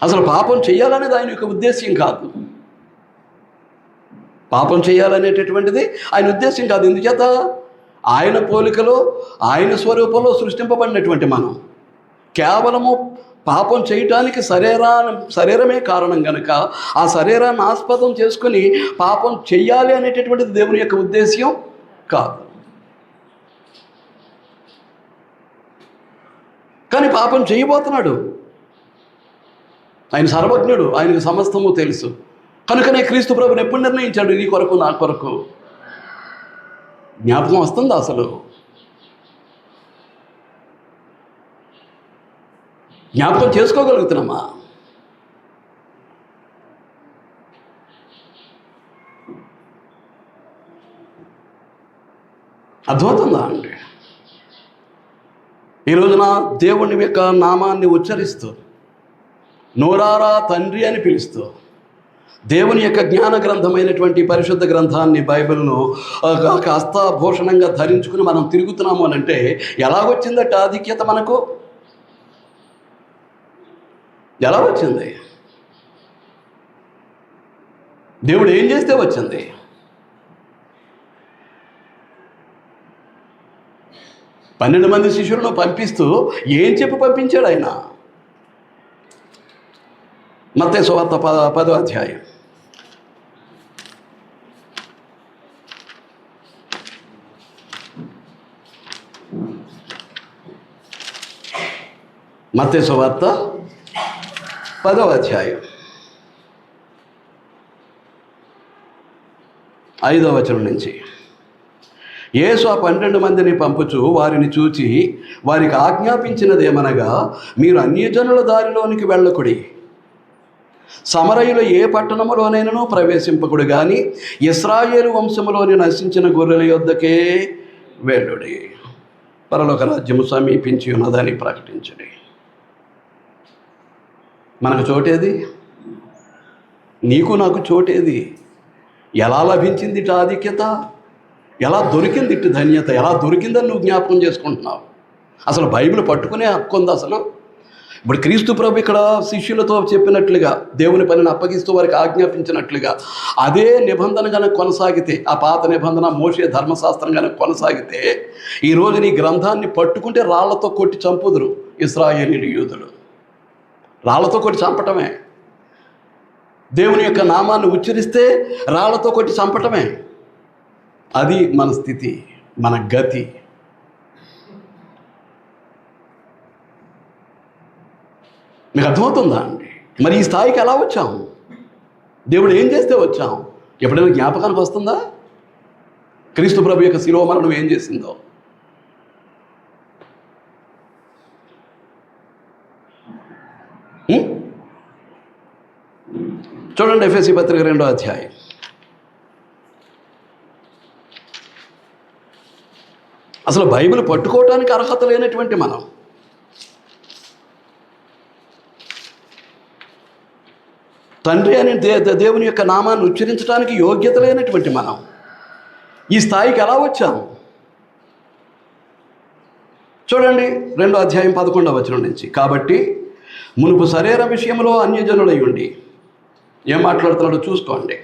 అసలు పాపం చేయాలనేది ఆయన యొక్క ఉద్దేశ్యం కాదు. పాపం చేయాలనేటటువంటిది ఆయన ఉద్దేశం కాదు. ఎందుచేత? ఆయన పోలికలో, ఆయన స్వరూపంలో సృష్టింపబడినటువంటి మనం కేవలము పాపం చేయటానికి శరీరమే కారణం కనుక ఆ శరీరాన్ని ఆస్పదం చేసుకుని పాపం చెయ్యాలి అనేటటువంటిది దేవుని యొక్క ఉద్దేశ్యం కాదు. కానీ పాపం చేయబోతున్నాడు. ఆయన సర్వజ్ఞుడు, ఆయనకు సమస్తము తెలుసు. కనుకనే క్రీస్తు ప్రభుని ఎప్పుడు నిర్ణయించాడు? నీ కొరకు, నా కొరకు. జ్ఞాపకం వస్తుందా అసలు? జ్ఞాపకం చేసుకోగలుగుతున్నామా? అర్థమవుతుందా అండి? ఈ రోజున దేవుని యొక్క నామాన్ని ఉచ్చరిస్తూ నోరారా తండ్రి అని పిలుస్తూ దేవుని యొక్క జ్ఞాన గ్రంథమైనటువంటి పరిశుద్ధ గ్రంథాన్ని, బైబిల్ను హస్తాభూషణంగా ధరించుకుని మనం తిరుగుతున్నాము అని అంటే ఎలాగొచ్చిందట ఆధిక్యత మనకు? ఎలా వచ్చింది? దేవుడు ఏం చేస్తే వచ్చింది? పన్నెండు మంది శిష్యులను పంపిస్తూ ఏం చెప్పి పంపించాడు ఆయన? మత్తయి సువార్త 10వ అధ్యాయం. మత్తయి సువార్త 10వ అధ్యాయం 5వ వచనం నుంచి. యేసు ఆ 12 మందిని పంపుచు వారిని చూచి వారికి ఆజ్ఞాపించినదేమనగా, మీరు అన్యజనుల దారిలోనికి వెళ్ళకుడి, సమరయుల ఏ పట్టణములోనైనను ప్రవేశింపకుడు కానీ ఇశ్రాయేలు వంశములోని నశించిన గొర్రెల యొద్దకే వెళ్ళుడి, పరలోక రాజ్యము సమీపించి ఉన్నదని ప్రకటించుడి. మనకు చోటేది? నీకు నాకు చోటేది? ఎలా లభించింది ఇటు ఆధిక్యత? ఎలా దొరికింది ఇటు ధన్యత? ఎలా దొరికిందని నువ్వు జ్ఞాపకం చేసుకుంటున్నావు? అసలు బైబిల్ పట్టుకునే హక్కు ఉంది అసలు? ఇప్పుడు క్రీస్తు ప్రభు ఇక్కడ శిష్యులతో చెప్పినట్లుగా, దేవుని పనిని అప్పగిస్తూ వారికి ఆజ్ఞాపించినట్లుగా అదే నిబంధన కనుక కొనసాగితే, ఆ పాత నిబంధన మోషే ధర్మశాస్త్రం కనుక కొనసాగితే, ఈరోజు నీ గ్రంథాన్ని పట్టుకుంటే రాళ్లతో కొట్టి చంపుదురు ఇశ్రాయేలీయులు, యూదులు. రాళ్లతో కొట్టి చంపటమే. దేవుని యొక్క నామాన్ని ఉచ్చరిస్తే రాళ్లతో కొట్టి చంపటమే. అది మన స్థితి, మన గతి. మీకు అర్థమవుతుందా అండి? మరి ఈ స్థాయికి ఎలా వచ్చాము? దేవుడు ఏం చేస్తే వచ్చాము? ఎప్పుడైనా జ్ఞాపకానికి వస్తుందా క్రీస్తు ప్రభు యొక్క శిలువ మరణం ఏం చేసిందో? చూడండి, ఎఫెసీ పత్రిక 2వ అధ్యాయం. అసలు బైబిల్ పట్టుకోవటానికి అర్హత లేనటువంటి మనం, తండ్రి అని దేవుని యొక్క నామాన్ని ఉచ్చరించడానికి యోగ్యత లేనటువంటి మనం ఈ స్థాయికి ఎలా వచ్చాము? చూడండి 2వ అధ్యాయం 11వ వచనం నుంచి, కాబట్టి మునుపు శరీర విషయంలో అన్యజనులై ఉండి, ఏం మాట్లాడుతున్నాడో చూసుకోండి.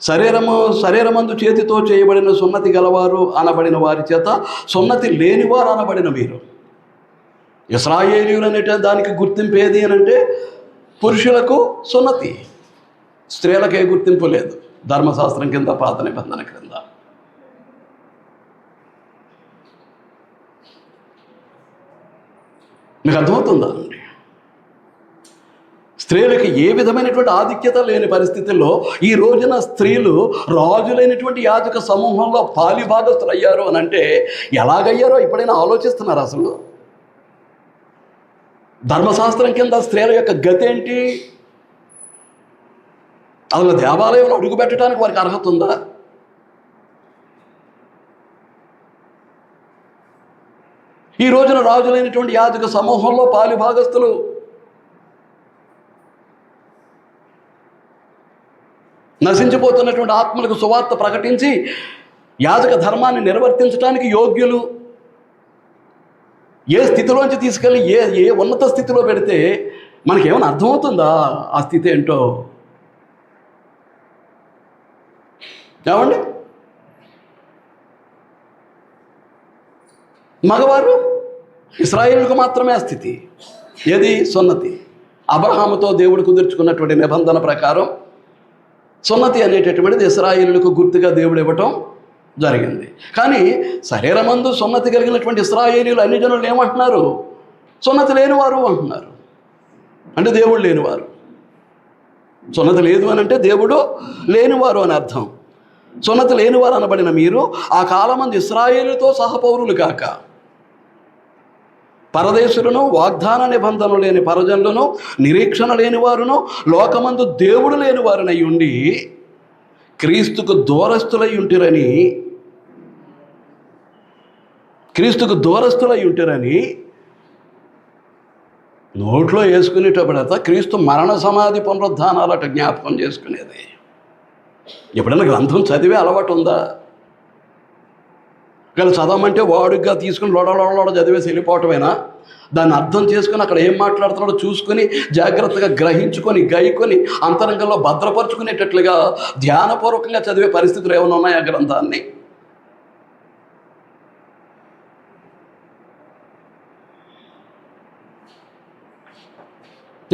శరీరమందు చేతితో చేయబడిన సున్నతి గలవారు అనబడిన వారి చేత సున్నతి లేనివారు అనబడిన మీరు. ఇశ్రాయేలీయులు అనేట దానికి గుర్తింపు ఏది అని అంటే పురుషులకు సున్నతి, స్త్రీలకు ఏ గుర్తింపు లేదు ధర్మశాస్త్రం కింద, పాత నిబంధన క్రింద. మీకు అర్థమవుతుందా అండి? స్త్రీలకి ఏ విధమైనటువంటి ఆధిక్యత లేని పరిస్థితుల్లో ఈ రోజున స్త్రీలు రాజులైనటువంటి యాజక సమూహంలో పాలిభాగస్తులు అయ్యారు అని అంటే ఎలాగయ్యారో ఎప్పుడైనా ఆలోచిస్తున్నారు? అసలు ధర్మశాస్త్రం కింద స్త్రీల యొక్క గతి ఏంటి? అసలు దేవాలయంలో అడుగు పెట్టడానికి వారికి అర్హత ఉందా? ఈ రోజున రాజులైనటువంటి యాజక సమూహంలో పాలిభాగస్తులు. నశించిపోతున్నటువంటి ఆత్మలకు సువార్త ప్రకటించి యాజక ధర్మాన్ని నిర్వర్తించడానికి యోగ్యులు. ఏ స్థితిలోంచి తీసుకెళ్ళి ఏ ఉన్నత స్థితిలో పెడితే మనకేమైనా అర్థమవుతుందా ఆ స్థితి ఏంటో? ఏమండి? మగవారు ఇశ్రాయేలుకు మాత్రమే ఆ స్థితి. ఏది? సున్నతి. అబ్రహాముతో దేవుడు కుదుర్చుకున్నటువంటి నిబంధన ప్రకారం సున్నతి అనేటటువంటిది ఇశ్రాయేలులకు గుర్తుగా దేవుడు ఇవ్వటం జరిగింది. కానీ శరీరమందు సున్నతి కలిగినటువంటి ఇశ్రాయేలీయులు అన్ని జనులు ఏమంటున్నారు? సున్నతి లేనివారు అంటున్నారు. అంటే దేవుడు లేనివారు. సున్నతి లేదు అని అంటే దేవుడు లేనివారు అని అర్థం. సున్నతి లేనివారు అనబడిన మీరు ఆ కాలమందు ఇశ్రాయేలుతో సహపౌరులు కాక పరదేశులను, వాగ్దాన నిబంధనలు లేని పరజనులను, నిరీక్షణ లేనివారును, లోకమందు దేవుడు లేనివారునై ఉండి క్రీస్తుకు దూరస్తులై ఉంటారని నోట్లో వేసుకునేటప్పుడట క్రీస్తు మరణ సమాధి పునరుద్ధానాలట జ్ఞాపకం చేసుకునేది. ఎప్పుడైనా గ్రంథం చదివే అలవాటు ఉందా? కానీ చదవమంటే వాడుగా తీసుకుని లోడ చదివేసి వెళ్ళిపోవటమేనా? దాన్ని అర్థం చేసుకుని అక్కడ ఏం మాట్లాడుతున్నాడో చూసుకొని జాగ్రత్తగా గ్రహించుకొని గైకొని అంతరంగంలో భద్రపరుచుకునేటట్లుగా ధ్యానపూర్వకంగా చదివే పరిస్థితులు ఏమైనా ఉన్నాయా గ్రంథాన్ని?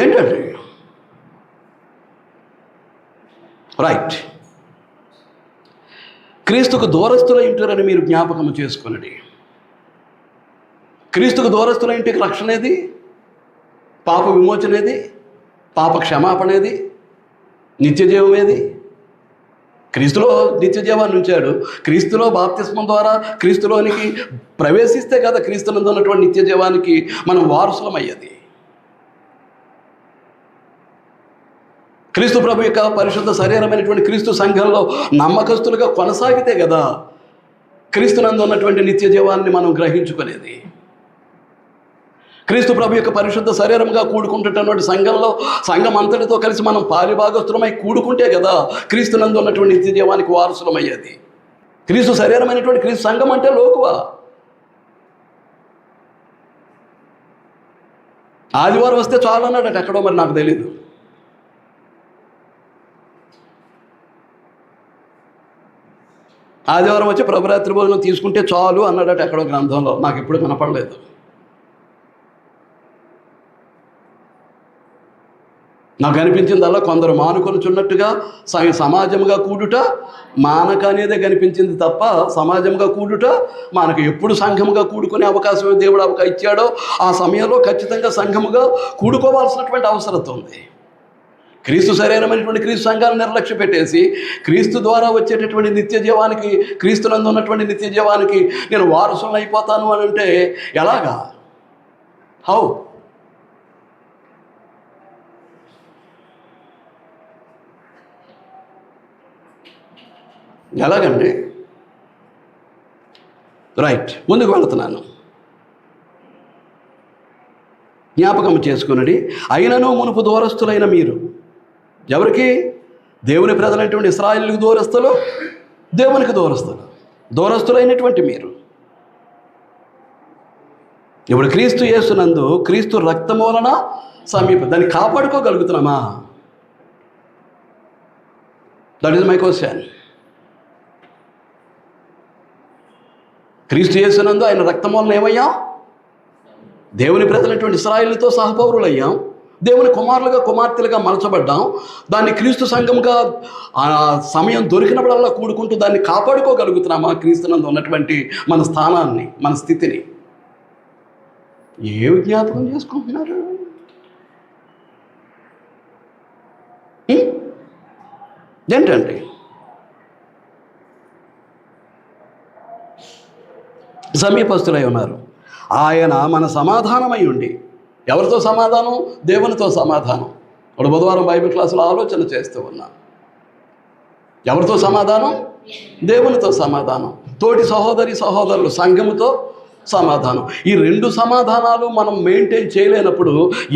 ఏంటండి? రైట్. క్రీస్తుకు దూరస్తులై ఉంటారని మీరు జ్ఞాపకం చేసుకునండి. క్రీస్తుకు దూరస్తులై ఇంటికి రక్షణ ఏది? పాప విమోచనేది? పాప క్షమాపణేది? నిత్యజీవం ఏది? క్రీస్తులో నిత్యజీవాన్ని ఉంచాడు. క్రీస్తులో బాప్తిస్మం ద్వారా క్రీస్తులోనికి ప్రవేశిస్తే కదా క్రీస్తునందు ఉన్నటువంటి నిత్యజీవానికి మనం వారసులం అయ్యేది. క్రీస్తు ప్రభు యొక్క పరిశుద్ధ శరీరమైనటువంటి క్రీస్తు సంఘంలో నమ్మకస్తులుగా కొనసాగితే కదా క్రీస్తునందు ఉన్నటువంటి నిత్య జీవాన్ని మనం గ్రహించుకునేది. క్రీస్తు ప్రభు యొక్క పరిశుద్ధ శరీరంగా కూడుకుంటున్నటువంటి సంఘం అంతటితో కలిసి మనం పాలిభాగస్తులమై కూడుకుంటే కదా క్రీస్తునందు ఉన్నటువంటి నిత్య జీవానికి వారసులమయ్యేది. క్రీస్తు శరీరమైనటువంటి క్రీస్తు సంఘం అంటే లోకువా? ఆదివారం వస్తే చాలు అన్నాడట ఎక్కడో, మరి నాకు తెలీదు. ఆదివారం వచ్చి ప్రభురాత్రి భోజనం తీసుకుంటే చాలు అన్నాడట ఎక్కడో గ్రంథంలో, నాకు ఎప్పుడు కనపడలేదు. నాకు అనిపించిందల్లా కొందరు మానుకొనుచున్నట్టుగా సమాజముగా కూడుట మానక అనేదే కనిపించింది తప్ప సమాజంగా కూడుట మనకు ఎప్పుడు సంఘముగా కూడుకునే అవకాశం దేవుడు ఇచ్చాడో ఆ సమయంలో ఖచ్చితంగా సంఘముగా కూడుకోవాల్సినటువంటి అవసరం ఉంది. క్రీస్తు శరీరమైనటువంటి క్రీస్తు సంఘాన్ని నిర్లక్ష్య పెట్టేసి క్రీస్తు ద్వారా వచ్చేటటువంటి నిత్య జీవానికి, క్రీస్తునందు ఉన్నటువంటి నిత్య జీవానికి నేను వారసులను అయిపోతాను అని అంటే ఎలాగా? హౌ? ఎలాగండి? రైట్, ముందుకు వెళుతున్నాను. జ్ఞాపకం చేసుకున్నది. అయినను మునుపు దూరస్తులైన మీరు, ఎవరికి? దేవుని ప్రజలైనటువంటి ఇశ్రాయేలుకు దూరస్తులు, దేవునికి దూరస్తులు. దూరస్తులైనటువంటి మీరు ఇప్పుడు క్రీస్తు యేసునందు క్రీస్తు రక్తము వలన దాన్ని కాపాడుకోగలుగుతున్నామా? That is my question. క్రీస్తు యేసునందు ఆయన రక్తం వలన ఏమయ్యాం? దేవుని ప్రజలైనటువంటి ఇశ్రాయేలుతో సహపౌరులయ్యాం. దేవుని కుమారులుగా కుమార్తెలుగా మలచబడ్డాం. దాన్ని క్రీస్తు సంఘంగా సమయం దొరికినప్పుడల్లా కూడుకుంటూ దాన్ని కాపాడుకోగలుగుతున్నామా? క్రీస్తునందు ఉన్నటువంటి మన స్థానాన్ని, మన స్థితిని ఏమి జ్ఞాపకం చేసుకుంటున్నారు? ఏంటండి? సమీపస్తులై ఉన్నారు. ఆయన మన సమాధానమై ఉండి, ఎవరితో సమాధానం? దేవునితో సమాధానం. ఇప్పుడు బుధవారం బైబిల్ క్లాసులో ఆలోచన చేస్తూ ఉన్నా. ఎవరితో సమాధానం? దేవునితో సమాధానం. తోటి సహోదరి సహోదరులు, సంఘముతో సమాధానం. ఈ రెండు సమాధానాలు మనం మెయింటైన్ చేయలేనప్పుడు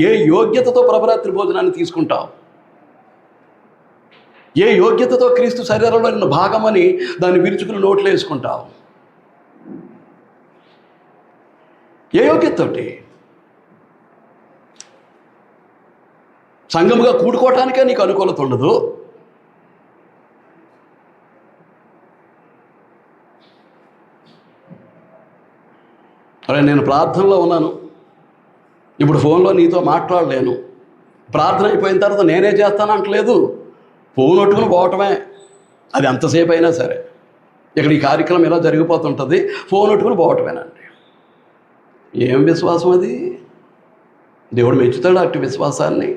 ఏ యోగ్యతతో ప్రభరాత్రి భోజనాన్ని తీసుకుంటాం? ఏ యోగ్యతతో క్రీస్తు శరీరంలో భాగమని దాన్ని విరుచుకుని నోట్లో వేసుకుంటాం? ఏ యోగ్యతతోటి? సంఘముగా కూడుకోవటానికే నీకు అనుకూలత ఉండదు. అరే, నేను ప్రార్థనలో ఉన్నాను, ఇప్పుడు ఫోన్లో నీతో మాట్లాడలేను. ప్రార్థన అయిపోయిన తర్వాత నేనే చేస్తాను అంటలేదు, ఫోన్ పట్టుకుని పోవటమే. అది ఎంతసేపు అయినా సరే, ఇక్కడ ఈ కార్యక్రమం ఇలా జరిగిపోతుంటుంది, ఫోన్ పట్టుకుని పోవటమేనండి. ఏం విశ్వాసం అది? దేవుడు మెచ్చుతాడు అట్టి విశ్వాసాన్ని?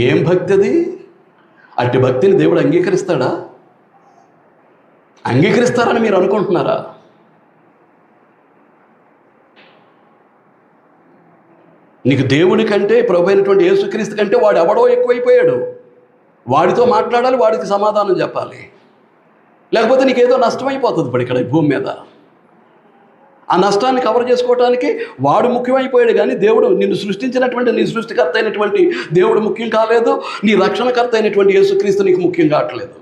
ఏం భక్తి అది? అట్టి భక్తిని దేవుడు అంగీకరిస్తాడా? అంగీకరిస్తారని మీరు అనుకుంటున్నారా? నీకు దేవుడి కంటే, ప్రభు అయినటువంటి యేసుక్రీస్తు కంటే వాడు ఎవడో ఎక్కువైపోయాడు. వాడితో మాట్లాడాలి, వాడికి సమాధానం చెప్పాలి. లేకపోతే నీకేదో నష్టమైపోతుంది ఇప్పుడు ఇక్కడ ఈ భూమి మీద. ఆ నష్టాన్ని కవర్ చేసుకోవడానికి వాడు ముఖ్యమైపోయాడు, కానీ దేవుడు, నిన్ను సృష్టించినటువంటి నీ సృష్టికర్త అయినటువంటి దేవుడు ముఖ్యం కాలేదు. నీ రక్షణకర్త అయినటువంటి యేసుక్రీస్తు నీకు ముఖ్యం కావట్లేదు.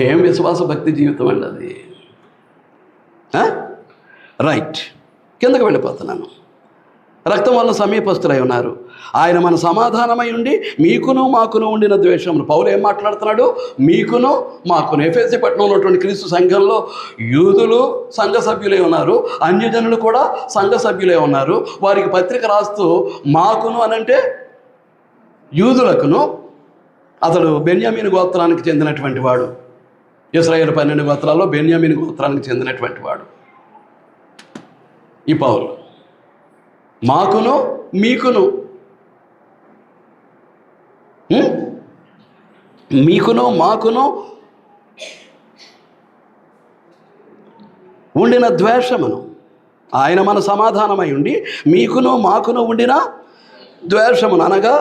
ఏం విశ్వాస భక్తి జీవితం అండి అది? రైట్, కిందకు వెళ్ళిపోతున్నాను. రక్తం వల్ల సమీపస్తులై ఉన్నారు. ఆయన మన సమాధానమై ఉండి మీకును మాకును ఉండిన ద్వేషమును. పౌలు ఏం మాట్లాడుతున్నాడు? మీకును మాకును. ఎఫెసీ పట్టణంలో ఉన్నటువంటి క్రీస్తు సంఘంలో యూదులు సంఘ సభ్యులై ఉన్నారు, అన్యజనులు కూడా సంఘ సభ్యులై ఉన్నారు. వారికి పత్రిక రాస్తూ మాకును అనంటే యూదులకును, అతడు బెన్యామీను గోత్రానికి చెందినటువంటి వాడు. ఇశ్రాయేలు 12 గోత్రాల్లో బెన్యామీను గోత్రానికి చెందినటువంటి వాడు ఈ పౌలు. మాకును మీకును, మీకును మాకును ఉండిన ద్వేషమును. ఆయన మన సమాధానమై ఉండి మీకును మాకును ఉండిన ద్వేషమును, అనగా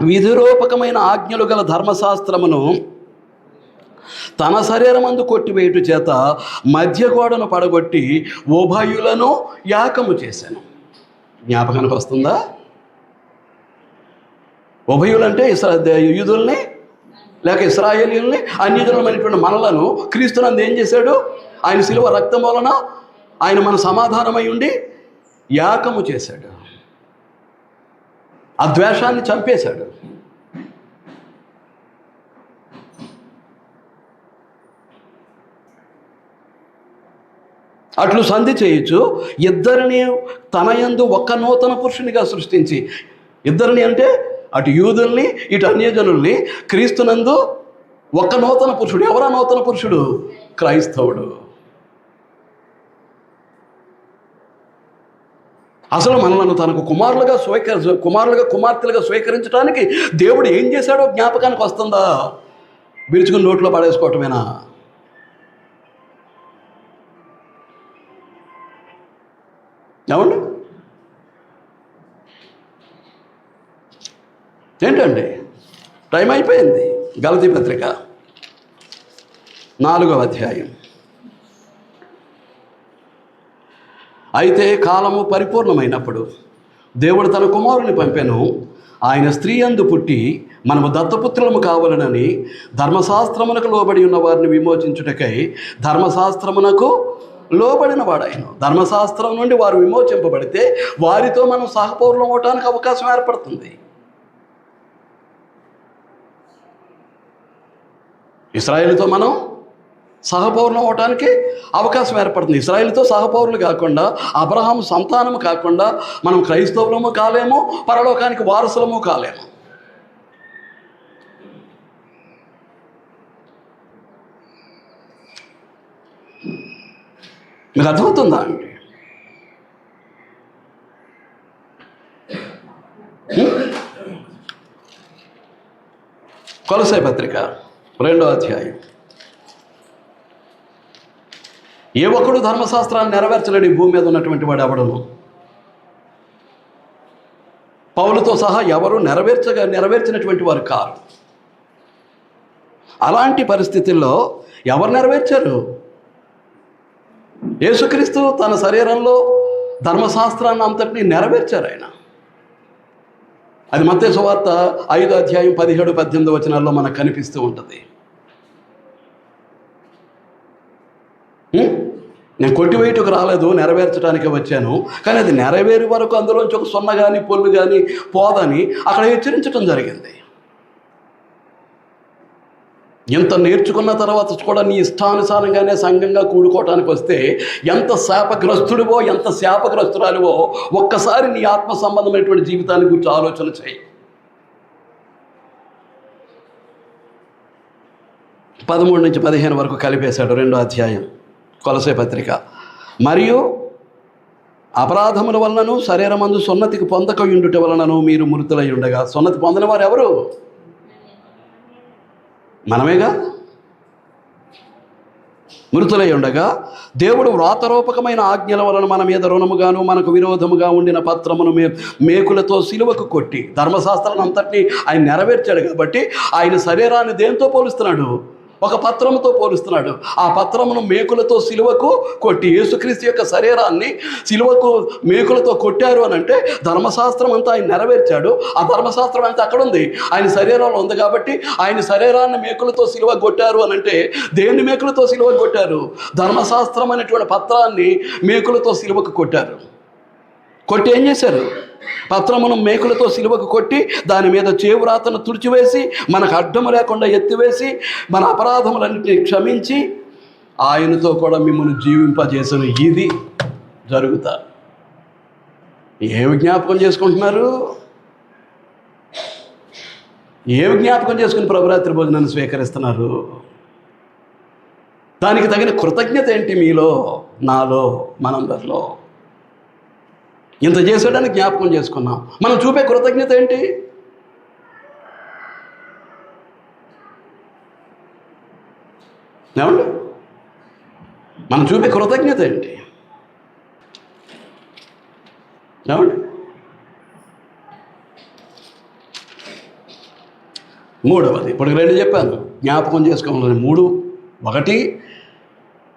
విధిరూపకమైన ఆజ్ఞలు గల ధర్మశాస్త్రమును తన శరీరమందు కొట్టివేయుట చేత మధ్య గోడను పడగొట్టి ఉభయులను యాకము చేశాను. జ్ఞాపకానికి వస్తుందా? ఉభయులంటే యూదుల్ని లేక ఇశ్రాయేలీయుల్ని, అన్యజనులమైనటువంటి మనలను క్రీస్తునందు ఏం చేశాడు? ఆయన శిలువ రక్తం వలన ఆయన మన సమాధానమై ఉండి యాకము చేశాడు. ఆ ద్వేషాన్ని చంపేశాడు. అట్లు సంధి చేయొచ్చు, ఇద్దరిని తన యందు ఒక్క నూతన పురుషునిగా సృష్టించి. ఇద్దరిని అంటే అటు యూదుల్ని ఇటు అన్యజనుల్ని క్రీస్తునందు ఒక్క నూతన పురుషుడు. ఎవరా నూతన పురుషుడు? క్రైస్తవుడు. అసలు మనలను తనకు కుమారులుగా కుమార్తెలుగా స్వీకరించడానికి దేవుడు ఏం చేశాడో జ్ఞాపకానికి వస్తుందా? విరుచుకుని నోట్లో పడేసుకోవటమేనా? ఏమండి? ఏంటండి? టైం అయిపోయింది. గలతీ పత్రిక 4వ అధ్యాయం. అయితే కాలము పరిపూర్ణమైనప్పుడు దేవుడు తన కుమారుని పంపెను. ఆయన స్త్రీ యందు పుట్టి మనము దత్తపుత్రులము కావాలనని ధర్మశాస్త్రమునకు లోబడి ఉన్న వారిని విమోచించుటకై ధర్మశాస్త్రమునకు లోబడిన వాడాయను. ధర్మశాస్త్రం నుండి వారు విమోచింపబడితే వారితో మనం సహపౌరులం అవటానికి అవకాశం ఏర్పడుతుంది. ఇశ్రాయేలుతో మనం సహపౌరులం అవటానికి అవకాశం ఏర్పడుతుంది. ఇశ్రాయేలుతో సహపౌరులు కాకుండా, అబ్రహాం సంతానము కాకుండా మనం క్రైస్తవులము కాలేము, పరలోకానికి వారసులము కాలేము. మీకు అర్థమవుతుందా అండి? కొలస్సీ పత్రిక 2వ అధ్యాయం. ఏ ఒక్కడు ధర్మశాస్త్రాన్ని నెరవేర్చలేడు ఈ భూమి మీద ఉన్నటువంటి వాడు ఎవడను. పౌలుతో సహా ఎవరు నెరవేర్చినటువంటి వారు కారు. అలాంటి పరిస్థితుల్లో ఎవరు నెరవేర్చారు? యేసుక్రీస్తు తన శరీరంలో ధర్మశాస్త్రాన్ని అంతటినీ నెరవేర్చారు ఆయన. అది మత్తయి సువార్త 5వ అధ్యాయం 17-18 వచనాల్లో మనకు కనిపిస్తూ ఉంటుంది. నేను కొట్టివేయటకు రాలేదు, నెరవేర్చడానికి వచ్చాను. కానీ అది నెరవేరు వరకు అందులోంచి ఒక సున్న కానీ పొల్లు కానీ పోదని అక్కడ హెచ్చరించడం జరిగింది. ఎంత నేర్చుకున్న తర్వాత కూడా నీ ఇష్టానుసారంగానే సంఘంగా కూడుకోవటానికి వస్తే ఎంత శాపగ్రస్తుడివో, ఎంత శాపగ్రస్తురాలివో ఒక్కసారి నీ ఆత్మ సంబంధమైనటువంటి జీవితాన్ని గురించి ఆలోచన చేయి. 13-15 వరకు కలిపేశాడు 2వ అధ్యాయం కొలస్సీ పత్రిక. మరియు అపరాధముల వలనను శరీరమందు సున్నతికి పొందకయుండుట వలనను మీరు మృతులై ఉండగా. సున్నతి పొందిన వారు ఎవరు? మనమేగా. మృతులై ఉండగా దేవుడు వ్రాతరూపకమైన ఆజ్ఞల వలన మన మీద రుణముగాను మనకు విరోధముగా ఉండిన పత్రమును మేకులతో సిలువకు కొట్టి, ధర్మశాస్త్రాన్ని అంతటినీ ఆయన నెరవేర్చాడు కాబట్టి ఆయన శరీరాన్ని దేంతో పోలుస్తున్నాడు? ఒక పత్రముతో పోలుస్తున్నాడు. ఆ పత్రమును మేకులతో సిలువకు కొట్టి, యేసుక్రీస్తు యొక్క శరీరాన్ని సిలువకు మేకులతో కొట్టారు అని అంటే ధర్మశాస్త్రం అంతా ఆయన నెరవేర్చాడు. ఆ ధర్మశాస్త్రం అంతా అక్కడ ఉంది, ఆయన శరీరంలో ఉంది. కాబట్టి ఆయన శరీరాన్ని మేకులతో సిలువ కొట్టారు అని అంటే దేన్ని మేకులతో సిలువ కొట్టారు? ధర్మశాస్త్రం అనేటువంటి పత్రాన్ని మేకులతో సిలువకు కొట్టారు. కొట్టి ఏం చేశారు? పత్రమును మేకులతో సిలువకు కొట్టి దాని మీద చేవురాతను తుడిచివేసి మనకు అడ్డము లేకుండా ఎత్తివేసి మన అపరాధములన్నింటినీ క్షమించి ఆయనతో కూడా మిమ్మల్ని జీవింపజేసిన. ఇది జరుగుతా. ఏమి జ్ఞాపకం చేసుకుంటున్నారు? ఏమి జ్ఞాపకం చేసుకుని ప్రభురాత్రి భోజనాన్ని స్వీకరిస్తున్నారు? దానికి తగిన కృతజ్ఞత ఏంటి మీలో, నాలో, మనందరిలో? ఇంత చేసాడని జ్ఞాపకం చేసుకున్నాం. మనం చూపే కృతజ్ఞత ఏంటి? ఏమండి, మనం చూపే కృతజ్ఞత ఏంటి? ఏమండి, 3వది ఇప్పుడు 2 చెప్పాను, జ్ఞాపకం చేసుకోవాలి. 3 1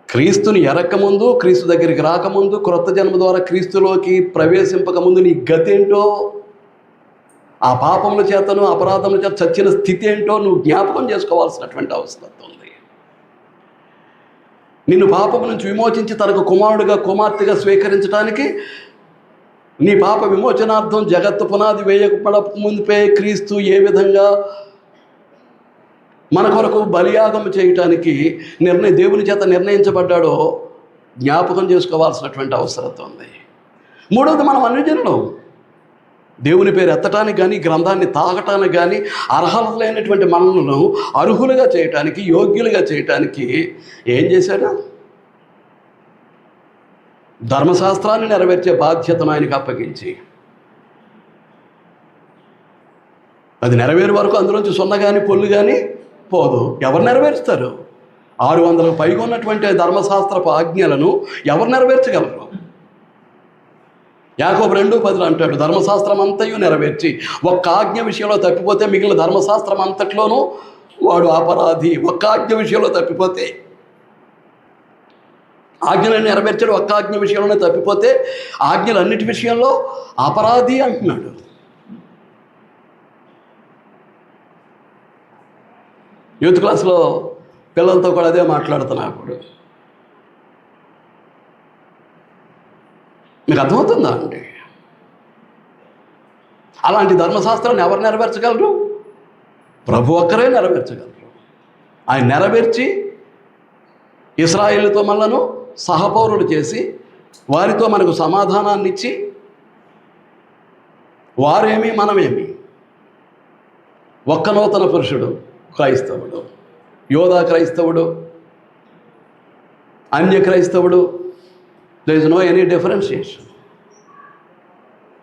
క్రీస్తుని ఎరక్కముందు, క్రీస్తు దగ్గరికి రాకముందు, క్రొత్త జన్మ ద్వారా క్రీస్తులోకి ప్రవేశింపకముందు నీ గతి ఏంటో, ఆ పాపముల చేతను అపరాధముల చేత చచ్చిన స్థితి ఏంటో నువ్వు జ్ఞాపకం చేసుకోవాల్సినటువంటి అవసరం ఉంది. నిన్ను పాపము నుంచి విమోచించి తనకు కుమారుడుగా కుమార్తెగా స్వీకరించడానికి, నీ పాప విమోచనార్థం జగత్తు పునాది వేయకపడ ముందుపై క్రీస్తు ఏ విధంగా మన కొరకు బలియాగం చేయటానికి దేవుని చేత నిర్ణయించబడ్డాడో జ్ఞాపకం చేసుకోవాల్సినటువంటి అవసరం ఉంది. 3వది, మనం అన్యజనులు. దేవుని పేరు ఎత్తటానికి కానీ, గ్రంథాన్ని తాకటానికి కానీ అర్హత లేనటువంటి మనలను అర్హులుగా చేయటానికి, యోగ్యులుగా చేయటానికి ఏం చేశాడు? ధర్మశాస్త్రాన్ని నెరవేర్చే బాధ్యతను ఆయనకు అప్పగించి, అది నెరవేరు వరకు అందులోంచి సున్న కానీ పొల్లు కానీ పోదు. ఎవరు నెరవేరుస్తారు? 600కు పైగా ఉన్నటువంటి ధర్మశాస్త్రపు ఆజ్ఞలను ఎవరు నెరవేర్చగలరు? యాకోబు 2:10 అంటాడు, ధర్మశాస్త్రం అంతయు నెరవేర్చి ఒక్క ఆజ్ఞ విషయంలో తప్పిపోతే మిగిలిన ధర్మశాస్త్రం అంతట్లోనూ వాడు అపరాధి. ఒక్క ఆజ్ఞ విషయంలో తప్పిపోతే, ఆజ్ఞలను నెరవేర్చాడు, ఒక్క ఆజ్ఞ విషయంలోనే తప్పిపోతే ఆజ్ఞలన్నిటి విషయంలో అపరాధి అంటున్నాడు. యూత్ క్లాస్లో పిల్లలతో కూడా అదే మాట్లాడుతున్నా. అప్పుడు మీకు అర్థమవుతుందా అండి? అలాంటి ధర్మశాస్త్రాన్ని ఎవరు నెరవేర్చగలరు? ప్రభు ఒక్కరే నెరవేర్చగలరు. ఆయన నెరవేర్చి ఇశ్రాయేలుతో మనలను సహపౌరులు చేసి వారితో మనకు సమాధానాన్ని ఇచ్చి, వారేమి మనమేమి, ఒక్క నూతన పురుషుడు క్రైస్తవుడు, యోధా క్రైస్తవుడు, అన్య క్రైస్తవుడు, there is no any differentiation.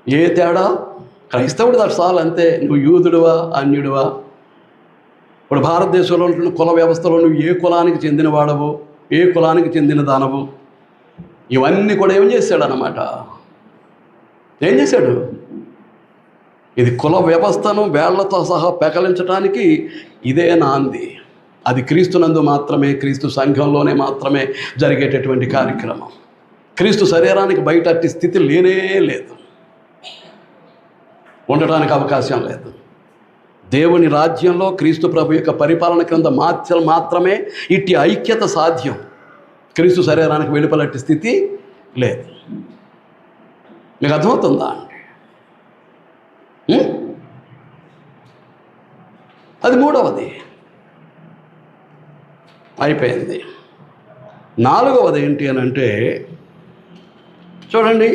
ఏ తేడా? క్రైస్తవుడు దట్స్ ఆల్, అంతే. నువ్వు యూదుడువా అన్యుడువా? ఇప్పుడు భారతదేశంలో ఉంటున్న కుల వ్యవస్థలో నువ్వు ఏ కులానికి చెందిన వాడవు, ఏ కులానికి చెందిన దానవు, ఇవన్నీ కూడా ఏం చేశాడు అన్నమాట? ఏం చేశాడు? ఇది కుల వ్యవస్థను వేళ్లతో సహా పెకలించడానికి ఇదే నాంది. అది క్రీస్తునందు మాత్రమే, క్రీస్తు సంఘంలోనే మాత్రమే జరిగేటటువంటి కార్యక్రమం. క్రీస్తు శరీరానికి బయట అట్టి స్థితి లేనే లేదు, ఉండటానికి అవకాశం లేదు. దేవుని రాజ్యంలో క్రీస్తు ప్రభు యొక్క పరిపాలన క్రింద మాత్రమే ఇట్టి ఐక్యత సాధ్యం. క్రీస్తు శరీరానికి వెలుపలట్టి స్థితి లేదు. మీకు అర్థమవుతుందా అండి? అది మూడవది అయిపోయింది. నాలుగవది ఏంటి అని అంటే, చూడండి,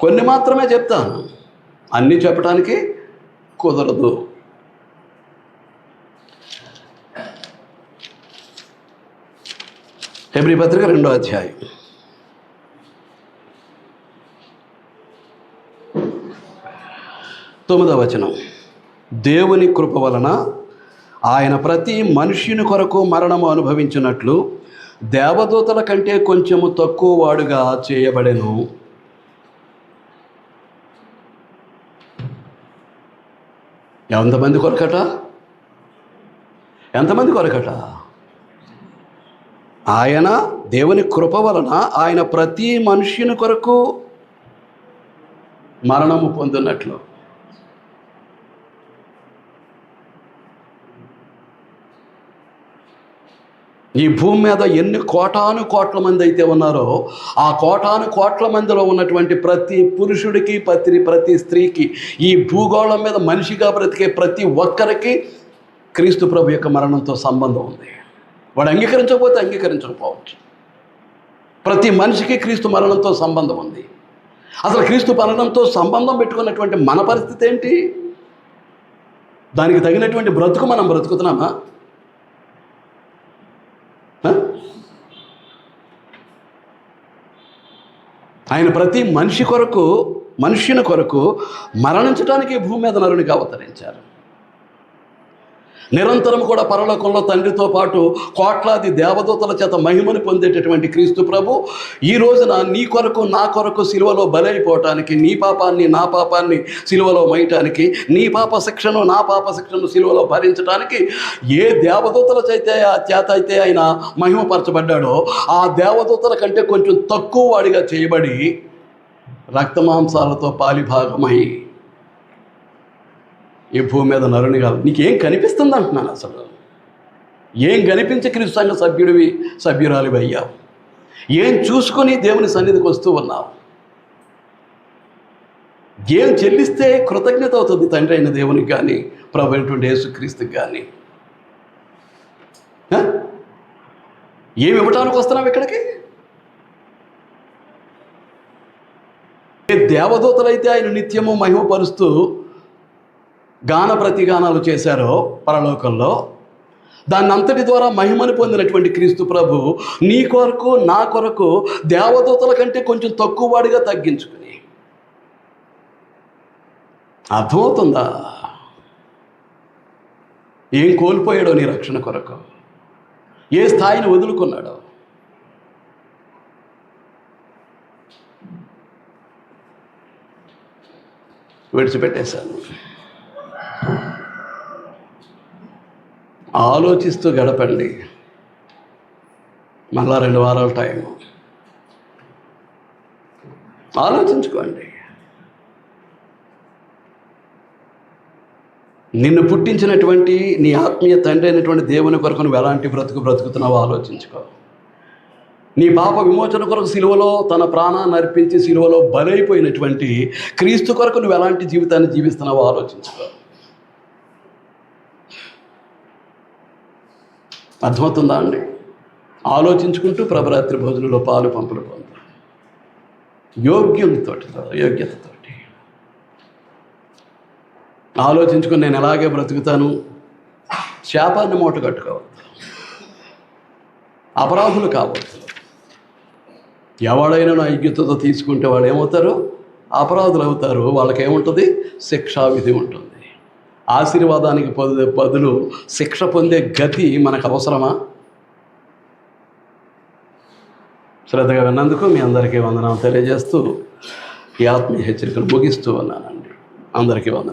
కొన్ని మాత్రమే చెప్తాను, అన్నీ చెప్పడానికి కుదరదు. హెబ్రీ పత్రిక 2వ అధ్యాయం 9వ వచనం. దేవుని కృప వలన ఆయన ప్రతి మనుష్యుని కొరకు మరణము అనుభవించినట్లు దేవదూతల కంటే కొంచెము తక్కువ వాడుగా చేయబడెను. ఎంతమంది కొరకట? ఎంతమంది కొరకట? ఆయన దేవుని కృప వలన ఆయన ప్రతి మనుష్యుని కొరకు మరణము పొందినట్లు. ఈ భూమి మీద ఎన్ని కోటాను కోట్ల మంది అయితే ఉన్నారో, ఆ కోటాను కోట్ల మందిలో ఉన్నటువంటి ప్రతి పురుషుడికి, ప్రతి స్త్రీకి, ఈ భూగోళం మీద మనిషిగా బ్రతికే ప్రతి ఒక్కరికి క్రీస్తు ప్రభు యొక్క మరణంతో సంబంధం ఉంది. వాడు అంగీకరించకపోతే అంగీకరించకపోవచ్చు. ప్రతి మనిషికి క్రీస్తు మరణంతో సంబంధం ఉంది. అసలు క్రీస్తు మరణంతో సంబంధం పెట్టుకున్నటువంటి మన పరిస్థితి ఏంటి? దానికి తగినటువంటి బ్రతుకు మనం బ్రతుకుతున్నామా? ఆయన ప్రతి మనుష్యుని కొరకు మరణించడానికి భూమి మీద నరునిగా అవతరించారు. నిరంతరం కూడా పరలోకంలో తండ్రితో పాటు కోట్లాది దేవదూతల చేత మహిమను పొందేటటువంటి క్రీస్తు ప్రభు ఈ రోజున నీ కొరకు నా కొరకు సిలువలో బలైపోవటానికి, నీ పాపాన్ని నా పాపాన్ని సిలువలో మోయటానికి, నీ పాప శిక్షను నా పాప శిక్షను సిలువలో భరించడానికి ఏ దేవదూతల చేత అయితే ఆయన మహిమపరచబడ్డాడో ఆ దేవదూతల కంటే కొంచెం తక్కువ వాడిగా చేయబడి రక్తమాంసాలతో పాలిభాగమై ఈ భూమి మీద నరునిగా. నీకేం కనిపిస్తుంది అంటున్నాను? అసలు ఏం కనిపించి క్రీస్తు సంఘ సభ్యురాలివి అయ్యావు? ఏం చూసుకొని దేవుని సన్నిధికి వస్తూ ఉన్నావు? ఏం చెల్లిస్తే కృతజ్ఞత అవుతుంది తండ్రి అయిన దేవునికి కానీ, ప్రభు అయినటువంటి యేసుక్రీస్తుకి కానీ? ఏమి ఇవ్వటానికి వస్తున్నావు ఇక్కడికి? ఏ దేవదూతలైతే ఆయన నిత్యము మహిమపరుస్తూ గాన ప్రతిగానాలు చేశారో పరలోకంలో, దాన్ని అంతటి ద్వారా మహిమను పొందినటువంటి క్రీస్తు ప్రభు నీ కొరకు నా కొరకు దేవదూతల కంటే కొంచెం తక్కువ వాడిగా తగ్గించుకుని. అర్థమవుతుందా? ఏం కోల్పోయాడో నీ రక్షణ కొరకు, ఏ స్థాయిని విడిచిపెట్టేశాను. ఆలోచిస్తూ గడపండి. మళ్ళా 2 వారాల టైం ఆలోచించుకోండి. నిన్ను పుట్టించినటువంటి నీ ఆత్మీయ తండ్రి అయినటువంటి దేవుని కొరకు నువ్వు ఎలాంటి బ్రతుకుతున్నావో ఆలోచించుకో. నీ పాప విమోచన కొరకు సిలువలో తన ప్రాణాన్ని అర్పించి సిలువలో బలైపోయినటువంటి క్రీస్తు కొరకు నువ్వు ఎలాంటి జీవితాన్ని జీవిస్తున్నావో ఆలోచించుకో. అర్థమవుతుందా అండి? ఆలోచించుకుంటూ ప్రభరాత్రి భోజనంలో పాలు పంపులు పొందు, యోగ్యతతోటి ఆలోచించుకుని నేను ఎలాగే బ్రతుకుతాను. శాపాన్ని మూట కట్టుకోవద్దు, అపరాధులు కావద్దు. ఎవడైనా ఐక్యతతో తీసుకుంటే వాళ్ళు ఏమవుతారు? అపరాధులు అవుతారు. వాళ్ళకేముంటుంది? శిక్షా విధి ఉంటుంది. ఆశీర్వాదానికి బదులు శిక్ష పొందే గతి మనకు అవసరమా? శ్రద్ధగా విన్నందుకు మీ అందరికీ వందనాలు తెలియజేస్తూ ఈ ఆత్మీయ హెచ్చరికలు ముగిస్తూ ఉన్నానండి. అందరికీ వందనాలు.